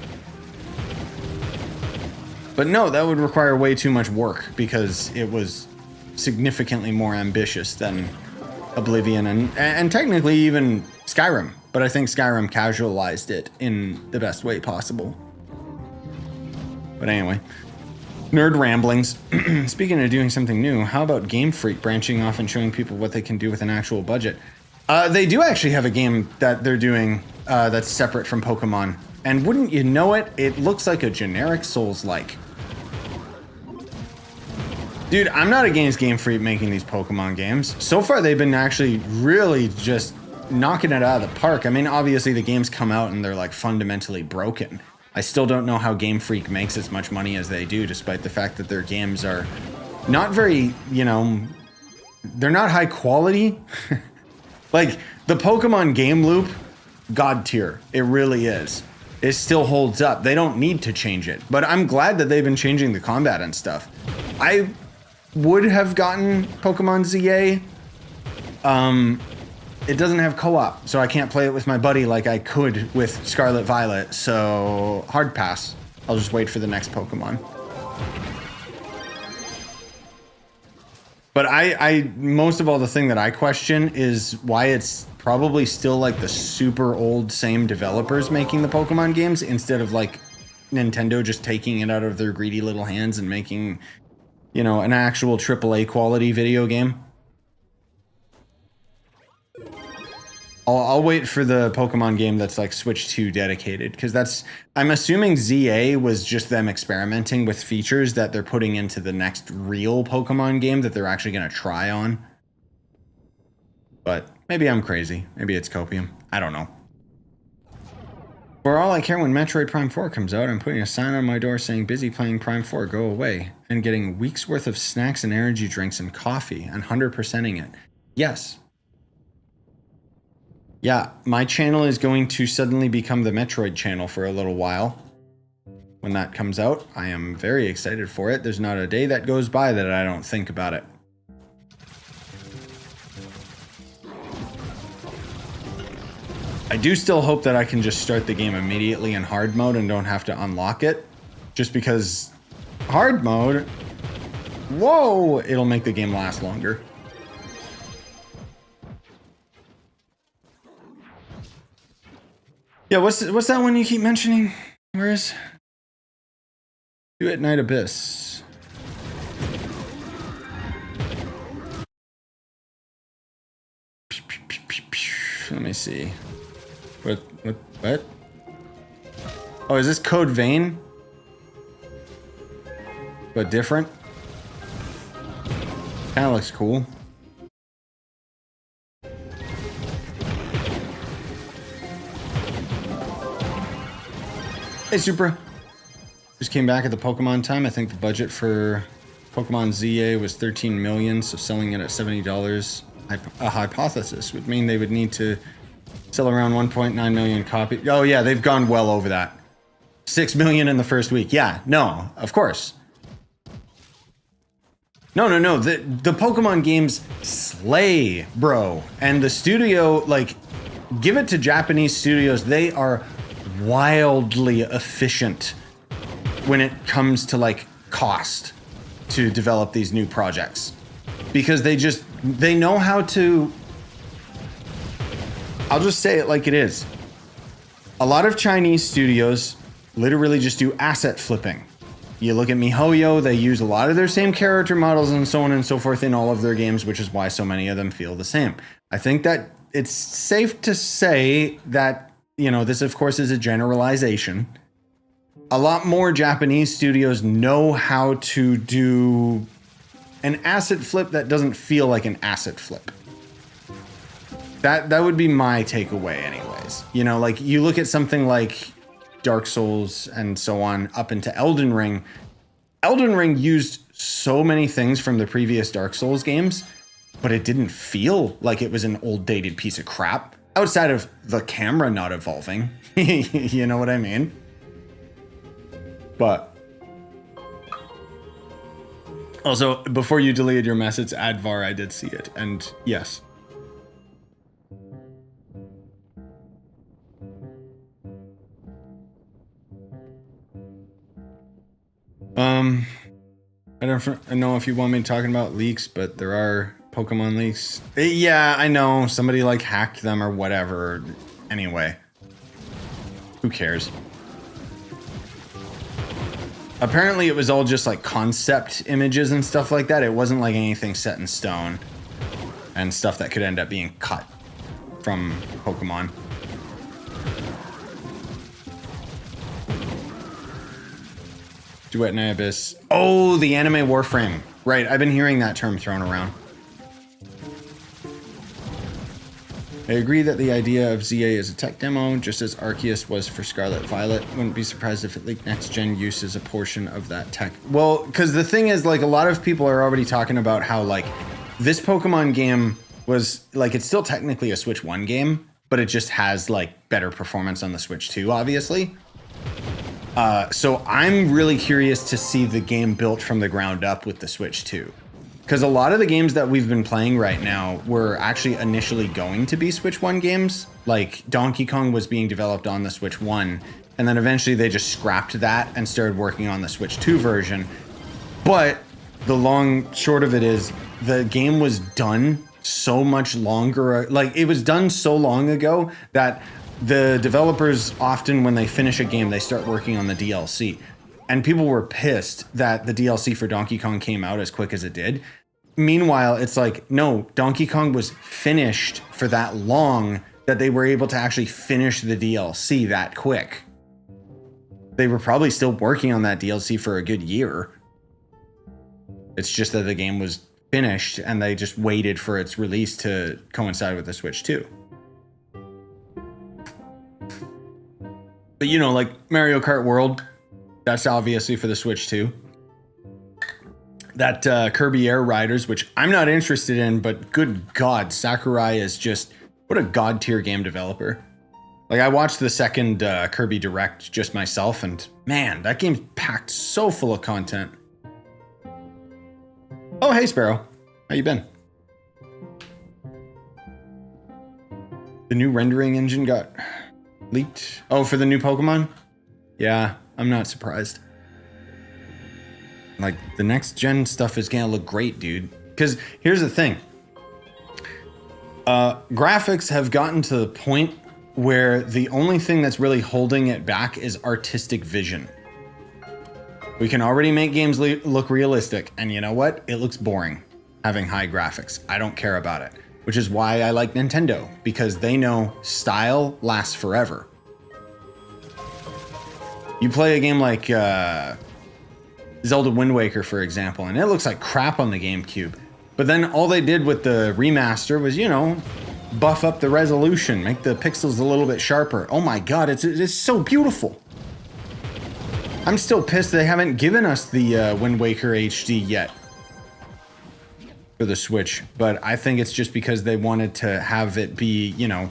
But no, that would require way too much work because it was significantly more ambitious than Oblivion and technically even Skyrim, but I think Skyrim casualized it in the best way possible. But anyway, nerd ramblings. Speaking of doing something new, how about Game Freak branching off and showing people what they can do with an actual budget? They do actually have a game that they're doing that's separate from Pokemon. And wouldn't you know it, it looks like a generic Souls-like. Dude, I'm not against Game Freak making these Pokemon games. So far, they've been actually really just knocking it out of the park. I mean, obviously, the games come out and they're like fundamentally broken. I still don't know how Game Freak makes as much money as they do, despite the fact that their games are not very, you know, they're not high quality. Like, the Pokemon game loop, god tier. It really is. It still holds up. They don't need to change it. But I'm glad that they've been changing the combat and stuff. I would have gotten Pokemon ZA. It doesn't have co-op, so I can't play it with my buddy like I could with Scarlet Violet, so hard pass. I'll just wait for the next Pokemon. But I most of all, the thing that I question is why it's probably still like the super old same developers making the Pokemon games instead of like Nintendo just taking it out of their greedy little hands and making, you know, an actual AAA quality video game. I'll wait for the Pokemon game that's like Switch 2 dedicated, because that's, I'm assuming ZA was just them experimenting with features that they're putting into the next real Pokemon game that they're actually going to try on. But maybe I'm crazy. Maybe it's copium. I don't know. For all I care, when Metroid Prime 4 comes out, I'm putting a sign on my door saying busy playing Prime 4, go away, and getting weeks worth of snacks and energy drinks and coffee and 100%ing it. Yes. Yeah, my channel is going to suddenly become the Metroid channel for a little while. When that comes out, I am very excited for it. There's not a day that goes by that I don't think about it. I do still hope that I can just start the game immediately in hard mode and don't have to unlock it. Just because hard mode, whoa, it'll make the game last longer. Yeah, what's that one you keep mentioning? Where is? Do It Night Abyss. Let me see. What? Oh, is this Code Vein? But different? Kinda looks cool. Hey, Supra. Just came back at the Pokemon time. I think the budget for Pokemon ZA was $13 million, so selling it at $70, a hypothesis would mean they would need to sell around 1.9 million copies. Oh yeah, they've gone well over that. 6 million in the first week. Yeah, no, of course. No. The Pokemon games slay, bro. And the studio, like, give it to Japanese studios. They are wildly efficient when it comes to like cost to develop these new projects, because they know how to, I'll just say it like it is. A lot of Chinese studios literally just do asset flipping. You look at MiHoYo, they use a lot of their same character models and so on and so forth in all of their games, which is why so many of them feel the same. I think that it's safe to say that, you know, this of course is a generalization. A lot more Japanese studios know how to do an asset flip that doesn't feel like an asset flip. That would be my takeaway anyways. You know, like you look at something like Dark Souls and so on up into Elden Ring. Elden Ring used so many things from the previous Dark Souls games, but it didn't feel like it was an old dated piece of crap. Outside of the camera not evolving. You know what I mean? But also, before you deleted your message, Advar, I did see it, and yes. I don't know if you want me talking about leaks, but there are Pokemon leaks. Yeah, I know. Somebody like hacked them or whatever. Anyway. Who cares? Apparently it was all just like concept images and stuff like that. It wasn't like anything set in stone and stuff that could end up being cut from Pokemon. Duet and Abyss. Oh, the anime Warframe. Right, I've been hearing that term thrown around. I agree that the idea of ZA is a tech demo, just as Arceus was for Scarlet Violet. Wouldn't be surprised if it leaked next-gen use as a portion of that tech. Well, because the thing is, like, a lot of people are already talking about how, like, this Pokemon game was, like, it's still technically a Switch 1 game, but it just has, like, better performance on the Switch 2, obviously. So I'm really curious to see the game built from the ground up with the Switch 2. Because a lot of the games that we've been playing right now were actually initially going to be Switch 1 games. Like Donkey Kong was being developed on the Switch 1, and then eventually they just scrapped that and started working on the Switch 2 version. But the long short of it is the game was done so much longer, like it was done so long ago that the developers often, when they finish a game, they start working on the DLC. And people were pissed that the DLC for Donkey Kong came out as quick as it did. Meanwhile, it's like, no, Donkey Kong was finished for that long that they were able to actually finish the DLC that quick. They were probably still working on that DLC for a good year. It's just that the game was finished and they just waited for its release to coincide with the Switch 2. But you know, like Mario Kart World, that's obviously for the Switch 2. That Kirby Air Riders, which I'm not interested in, but good God, Sakurai is just, what a god tier game developer. Like I watched the second Kirby Direct just myself, and man, that game's packed so full of content. Oh, hey Sparrow, how you been? The new rendering engine got leaked. Oh, for the new Pokemon? Yeah, I'm not surprised. Like, the next gen stuff is gonna look great, dude. Because here's the thing. Graphics have gotten to the point where the only thing that's really holding it back is artistic vision. We can already make games look realistic, and you know what? It looks boring having high graphics. I don't care about it. Which is why I like Nintendo, because they know style lasts forever. You play a game like Zelda Wind Waker, for example, and it looks like crap on the GameCube. But then all they did with the remaster was, you know, buff up the resolution, make the pixels a little bit sharper. Oh my God, it's so beautiful. I'm still pissed they haven't given us the Wind Waker HD yet for the Switch, but I think it's just because they wanted to have it be, you know,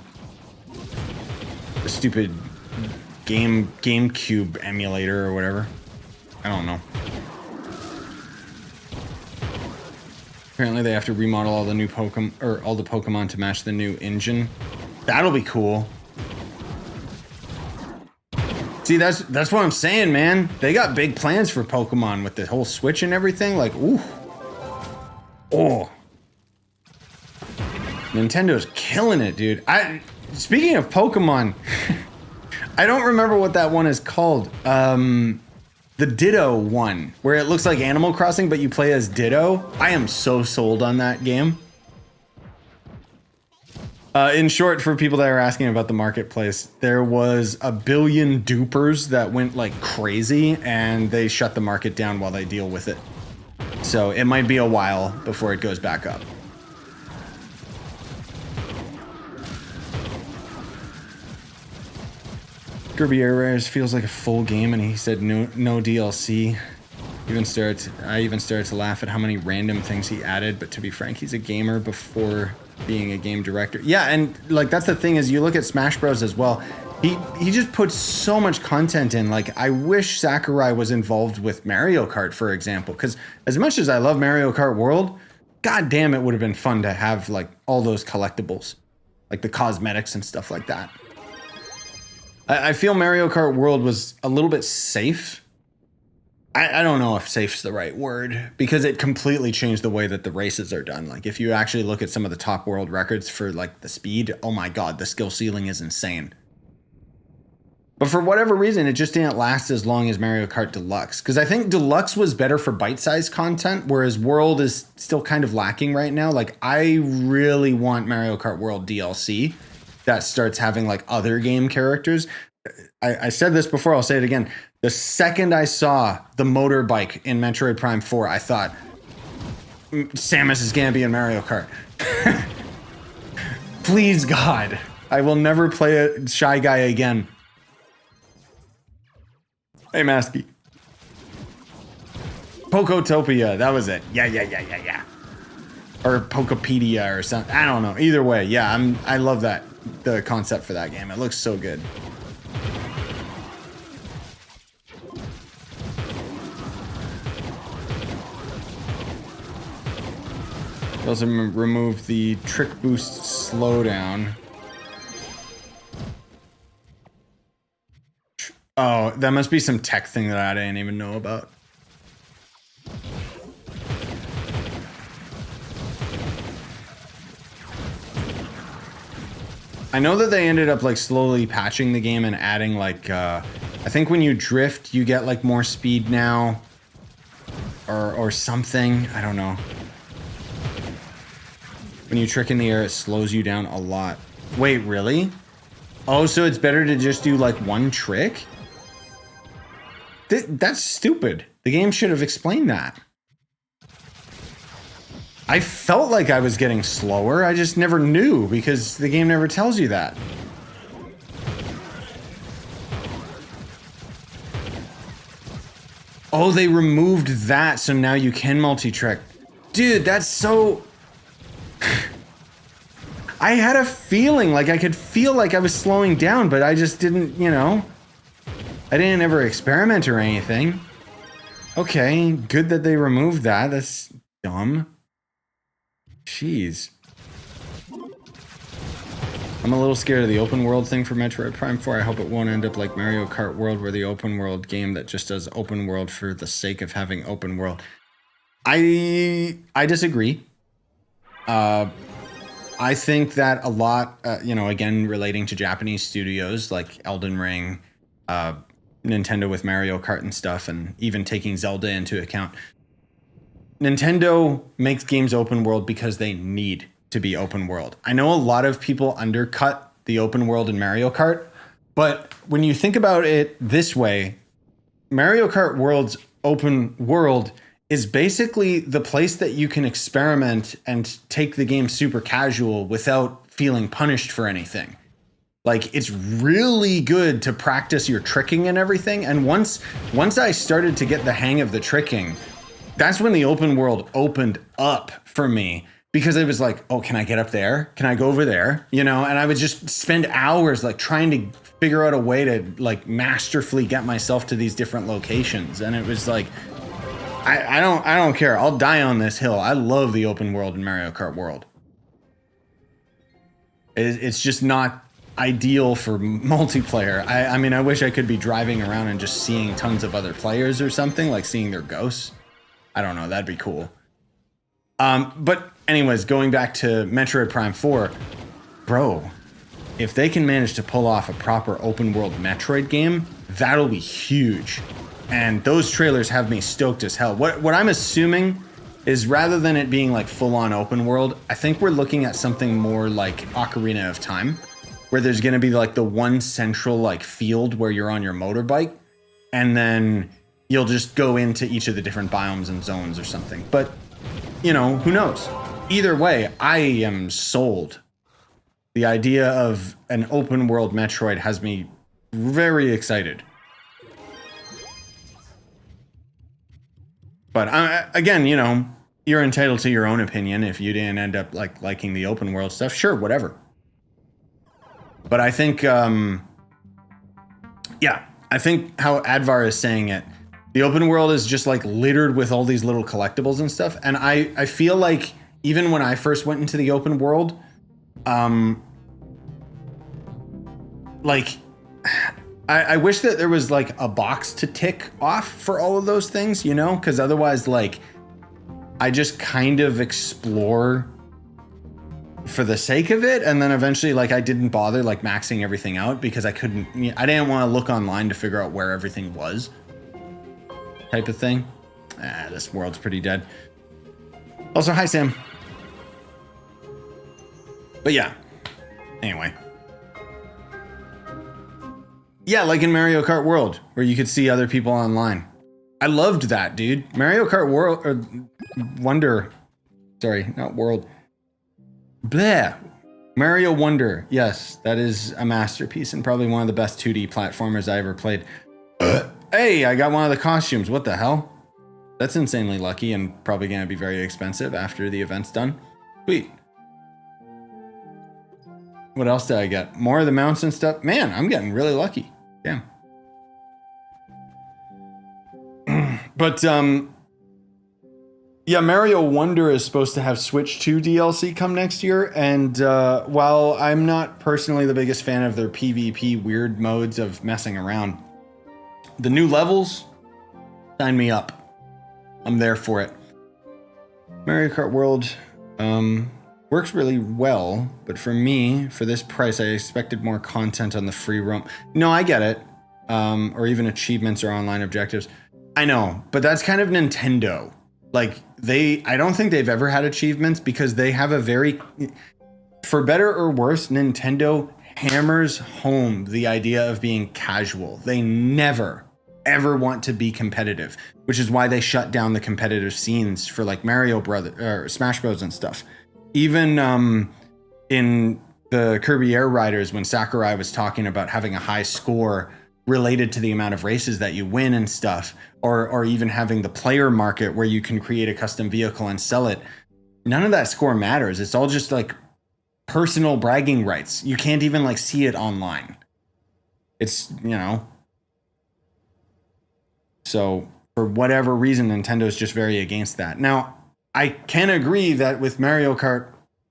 a stupid GameCube emulator or whatever. I don't know. Apparently they have to remodel all the new Pokemon, or all the Pokemon to match the new engine. That'll be cool. See, that's what I'm saying, man. They got big plans for Pokemon with the whole Switch and everything. Like, ooh. Oh. Nintendo's killing it, dude. Speaking of Pokemon, I don't remember what that one is called. The Ditto one, where it looks like Animal Crossing, but you play as Ditto. I am so sold on that game. In short, for people that are asking about the marketplace, there was a billion dupers that went like crazy, and they shut the market down while they deal with it. So it might be a while before it goes back up. Kirby Air Riders feels like a full game, and he said no DLC. I even started to laugh at how many random things he added, but to be frank, he's a gamer before being a game director. Yeah, and like that's the thing is you look at Smash Bros as well. He just puts so much content in. Like I wish Sakurai was involved with Mario Kart, for example, because as much as I love Mario Kart World, god damn it would have been fun to have like all those collectibles, like the cosmetics and stuff like that. I feel Mario Kart World was a little bit safe I don't know if safe's the right word, because it completely changed the way that the races are done. Like if you actually look at some of the top world records for like the speed, oh my God, the skill ceiling is insane. But for whatever reason, it just didn't last as long as Mario Kart Deluxe. Because I think Deluxe was better for bite-sized content, whereas World is still kind of lacking right now. Like, I really want Mario Kart World DLC that starts having, like, other game characters. I said this before, I'll say it again. The second I saw the motorbike in Metroid Prime 4, I thought, Samus is going to be in Mario Kart. Please, God. I will never play a Shy Guy again. Hey, Masky. Pokotopia, that was it. Yeah. Or Pokepedia or something. I don't know. Either way, yeah, I love that, the concept for that game. It looks so good. They also removed the trick boost slowdown. Oh, that must be some tech thing that I didn't even know about. I know that they ended up like slowly patching the game and adding like, I think when you drift, you get like more speed now. Or something, I don't know. When you trick in the air, it slows you down a lot. Wait, really? Oh, so it's better to just do like one trick? That's stupid. The game should have explained that. I felt like I was getting slower. I just never knew because the game never tells you that. Oh, they removed that, so now you can multi-trick. Dude, that's so... I had a feeling, like I could feel like I was slowing down, but I just didn't, you know... I didn't ever experiment or anything. Okay, good that they removed that. That's dumb. Jeez. I'm a little scared of the open world thing for Metroid Prime 4. I hope it won't end up like Mario Kart World, where the open world game that just does open world for the sake of having open world. I disagree. I think that a lot, you know, again, relating to Japanese studios like Elden Ring, Nintendo with Mario Kart and stuff, and even taking Zelda into account. Nintendo makes games open world because they need to be open world. I know a lot of people undercut the open world in Mario Kart, but when you think about it this way, Mario Kart World's open world is basically the place that you can experiment and take the game super casual without feeling punished for anything. Like, it's really good to practice your tricking and everything. And once I started to get the hang of the tricking, that's when the open world opened up for me, because it was like, oh, can I get up there? Can I go over there? You know, and I would just spend hours like trying to figure out a way to like masterfully get myself to these different locations. And it was like, I don't care. I'll die on this hill. I love the open world in Mario Kart World. It's just not ideal for multiplayer. I mean, I wish I could be driving around and just seeing tons of other players or something, like seeing their ghosts. I don't know, that'd be cool. But anyways, going back to Metroid Prime 4, bro, if they can manage to pull off a proper open world Metroid game, that'll be huge. And those trailers have me stoked as hell. What I'm assuming is, rather than it being like full on open world, I think we're looking at something more like Ocarina of Time, where there's going to be like the one central like field where you're on your motorbike, and then you'll just go into each of the different biomes and zones or something. But, you know, who knows? Either way, I am sold. The idea of an open world Metroid has me very excited. But again, you know, you're entitled to your own opinion. If you didn't end up like liking the open world stuff, sure, whatever. But I think, yeah, I think how Advar is saying it, the open world is just like littered with all these little collectibles and stuff. And I feel like even when I first went into the open world, like I wish that there was like a box to tick off for all of those things, you know, because otherwise, like, I just kind of explore for the sake of it, and then eventually, like, I didn't bother like maxing everything out because I didn't want to look online to figure out where everything was, type of thing. This world's pretty dead. Also, hi Sam. But yeah, anyway. Yeah, like in Mario Kart World, where you could see other people online. I loved that, dude. Mario Kart World, or Wonder. Sorry, not World. Bleh. Mario Wonder. Yes, that is a masterpiece and probably one of the best 2D platformers I ever played. Hey, I got one of the costumes. What the hell? That's insanely lucky and probably going to be very expensive after the event's done. Sweet. What else did I get? More of the mounts and stuff. Man, I'm getting really lucky. Damn. But, yeah, Mario Wonder is supposed to have Switch 2 DLC come next year. And while I'm not personally the biggest fan of their PvP weird modes of messing around, the new levels, sign me up. I'm there for it. Mario Kart World works really well, but for me, for this price, I expected more content on the free roam. No, I get it. Or even achievements or online objectives. I know, but that's kind of Nintendo. Like, I don't think they've ever had achievements because they have a very, for better or worse, Nintendo hammers home the idea of being casual. They never, ever want to be competitive, which is why they shut down the competitive scenes for like Mario Brothers or Smash Bros and stuff. Even in the Kirby Air Riders, when Sakurai was talking about having a high score related to the amount of races that you win and stuff, or even having the player market where you can create a custom vehicle and sell it, none of that score matters. It's all just like personal bragging rights. You can't even like see it online. It's, you know. So for whatever reason, Nintendo's just very against that. Now, I can agree that with Mario Kart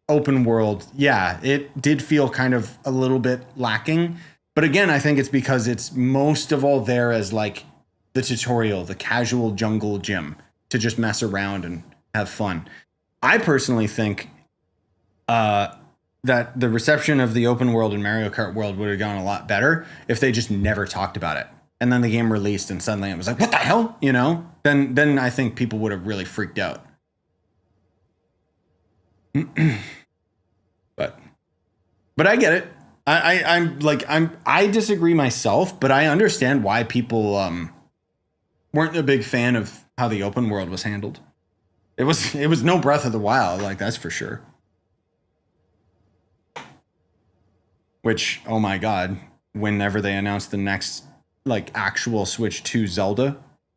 Open World, yeah, it did feel kind of a little bit lacking. But again, I think it's because it's most of all there as like the tutorial, the casual jungle gym to just mess around and have fun. I personally think that the reception of the open world in Mario Kart World would have gone a lot better if they just never talked about it. And then the game released and suddenly it was like, what the hell? You know, then I think people would have really freaked out. But I get it. I disagree myself, but I understand why people weren't a big fan of how the open world was handled. It was no Breath of the Wild, like that's for sure. Which, oh my god, whenever they announce the next like actual Switch 2 Zelda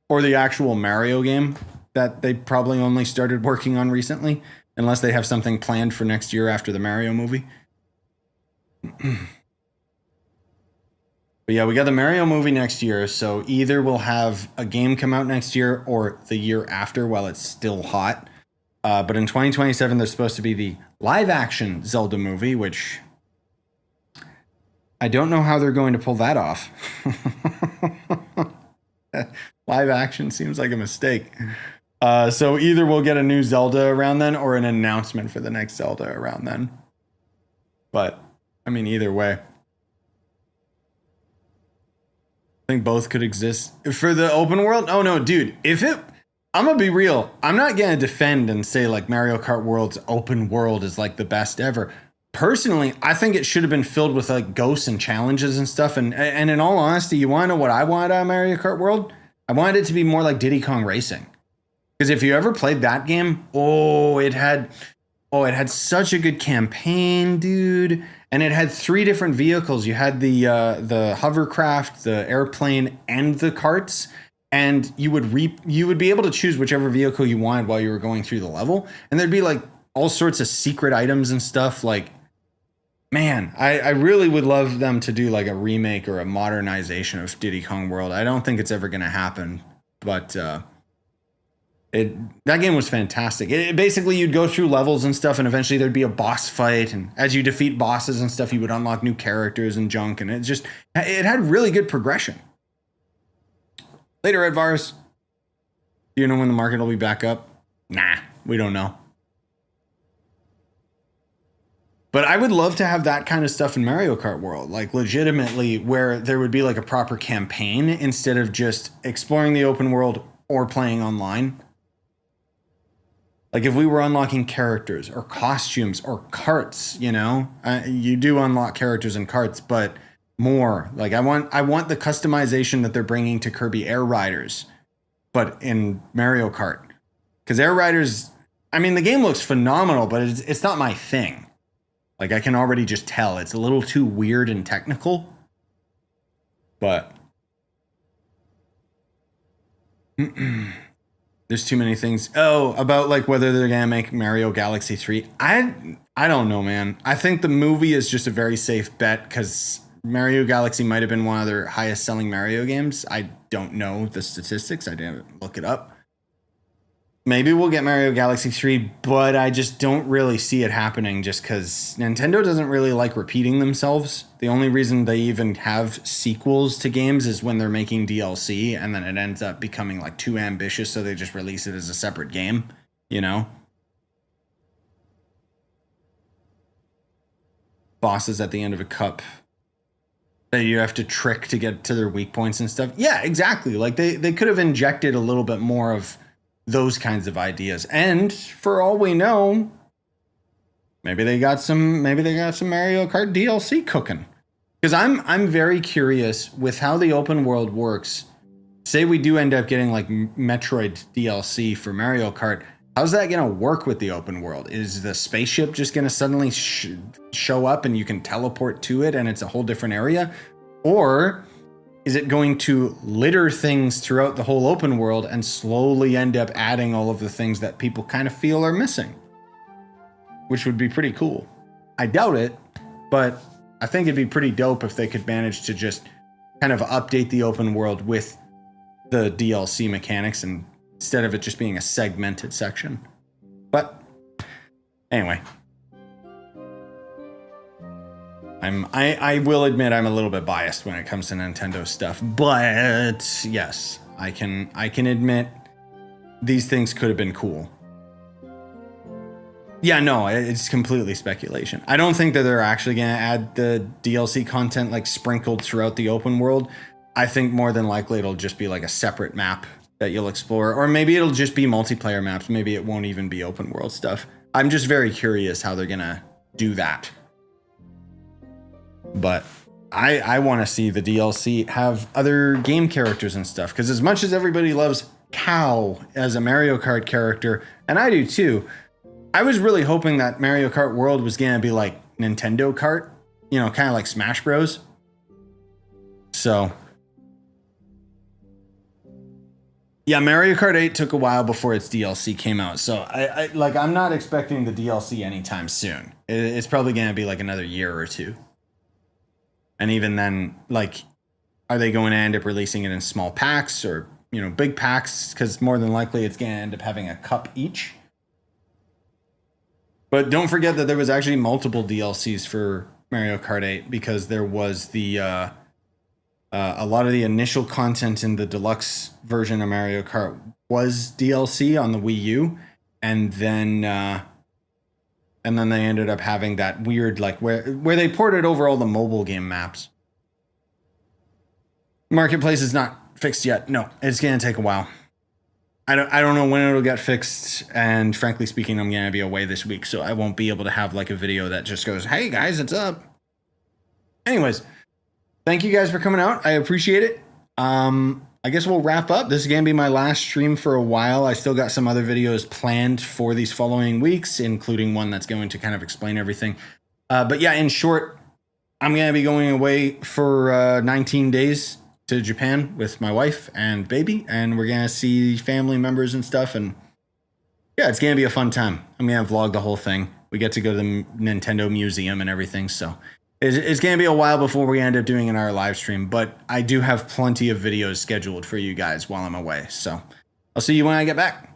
or the actual Mario game that they probably only started working on recently, unless they have something planned for next year after the Mario movie. But yeah, we got the Mario movie next year, so either we'll have a game come out next year or the year after while it's still hot. But in 2027, there's supposed to be the live-action Zelda movie, which I don't know how they're going to pull that off. Live action seems like a mistake. So either we'll get a new Zelda around then or an announcement for the next Zelda around then. But, I mean, either way. I think both could exist. For the open world? Oh, no, dude. I'm going to be real. I'm not going to defend and say, like, Mario Kart World's open world is, like, the best ever. Personally, I think it should have been filled with, like, ghosts and challenges and stuff. And in all honesty, you want to know what I wanted out of Mario Kart World? I wanted it to be more like Diddy Kong Racing. Because if you ever played that game, it had such a good campaign, dude. And it had 3 different vehicles. You had the hovercraft, the airplane, and the carts. And you would be able to choose whichever vehicle you wanted while you were going through the level. And there'd be like all sorts of secret items and stuff. Like, man, I really would love them to do like a remake or a modernization of Diddy Kong World. I don't think it's ever going to happen, but That game was fantastic. Basically, you'd go through levels and stuff, and eventually there'd be a boss fight. And as you defeat bosses and stuff, you would unlock new characters and junk. And it had really good progression. Later, Edvars. Do you know when the market will be back up? Nah, we don't know. But I would love to have that kind of stuff in Mario Kart World, like legitimately, where there would be like a proper campaign instead of just exploring the open world or playing online. Like if we were unlocking characters or costumes or carts, you know, you do unlock characters and carts, but more. Like I want the customization that they're bringing to Kirby Air Riders, but in Mario Kart. Because Air Riders, I mean, the game looks phenomenal, but it's not my thing. Like I can already just tell it's a little too weird and technical. But there's too many things. Oh, about like whether they're gonna make Mario Galaxy 3. I don't know, man. I think the movie is just a very safe bet because Mario Galaxy might have been one of their highest selling Mario games. I don't know the statistics. I didn't look it up. Maybe we'll get Mario Galaxy 3, but I just don't really see it happening just because Nintendo doesn't really like repeating themselves. The only reason they even have sequels to games is when they're making DLC, and then it ends up becoming like too ambitious, so they just release it as a separate game, you know? Bosses at the end of a cup that you have to trick to get to their weak points and stuff. Yeah, exactly. Like they could have injected a little bit more of those kinds of ideas. And for all we know, maybe they got some Mario Kart DLC cooking. Because I'm very curious with how the open world works. Say we do end up getting like Metroid DLC for Mario Kart. How's that going to work with the open world? Is the spaceship just going to suddenly show up and you can teleport to it and it's a whole different area? Or is it going to litter things throughout the whole open world and slowly end up adding all of the things that people kind of feel are missing? Which would be pretty cool. I doubt it, but I think it'd be pretty dope if they could manage to just kind of update the open world with the DLC mechanics and instead of it just being a segmented section. But anyway, I will admit I'm a little bit biased when it comes to Nintendo stuff, but yes, I can admit these things could have been cool. Yeah, no, it's completely speculation. I don't think that they're actually going to add the DLC content like sprinkled throughout the open world. I think more than likely it'll just be like a separate map that you'll explore, or maybe it'll just be multiplayer maps. Maybe it won't even be open world stuff. I'm just very curious how they're going to do that. But I want to see the DLC have other game characters and stuff. Because as much as everybody loves Cow as a Mario Kart character, and I do too, I was really hoping that Mario Kart World was going to be like Nintendo Kart. You know, kind of like Smash Bros. So yeah, Mario Kart 8 took a while before its DLC came out. So I'm not expecting the DLC anytime soon. It's probably going to be like another year or two. And even then, like, are they going to end up releasing it in small packs or, you know, big packs? Because more than likely it's going to end up having a cup each. But don't forget that there was actually multiple DLCs for Mario Kart 8 because there was the a lot of the initial content in the deluxe version of Mario Kart was DLC on the Wii U, and then they ended up having that weird like where they ported over all the mobile game maps. Marketplace is not fixed yet. No, it's gonna take a while. I don't know when it'll get fixed, and frankly speaking, I'm gonna be away this week, so I won't be able to have like a video that just goes, "Hey guys, it's up." Anyways, thank you guys for coming out. I appreciate it. I guess we'll wrap up. This is gonna be my last stream for a while. I still got some other videos planned for these following weeks, including one that's going to kind of explain everything. But yeah, in short, I'm gonna be going away for 19 days to Japan with my wife and baby, and we're gonna see family members and stuff, and yeah, it's gonna be a fun time. I'm gonna vlog the whole thing. We get to go to the Nintendo Museum and everything, so it's gonna be a while before we end up doing our live stream, but I do have plenty of videos scheduled for you guys while I'm away, so I'll see you when I get back.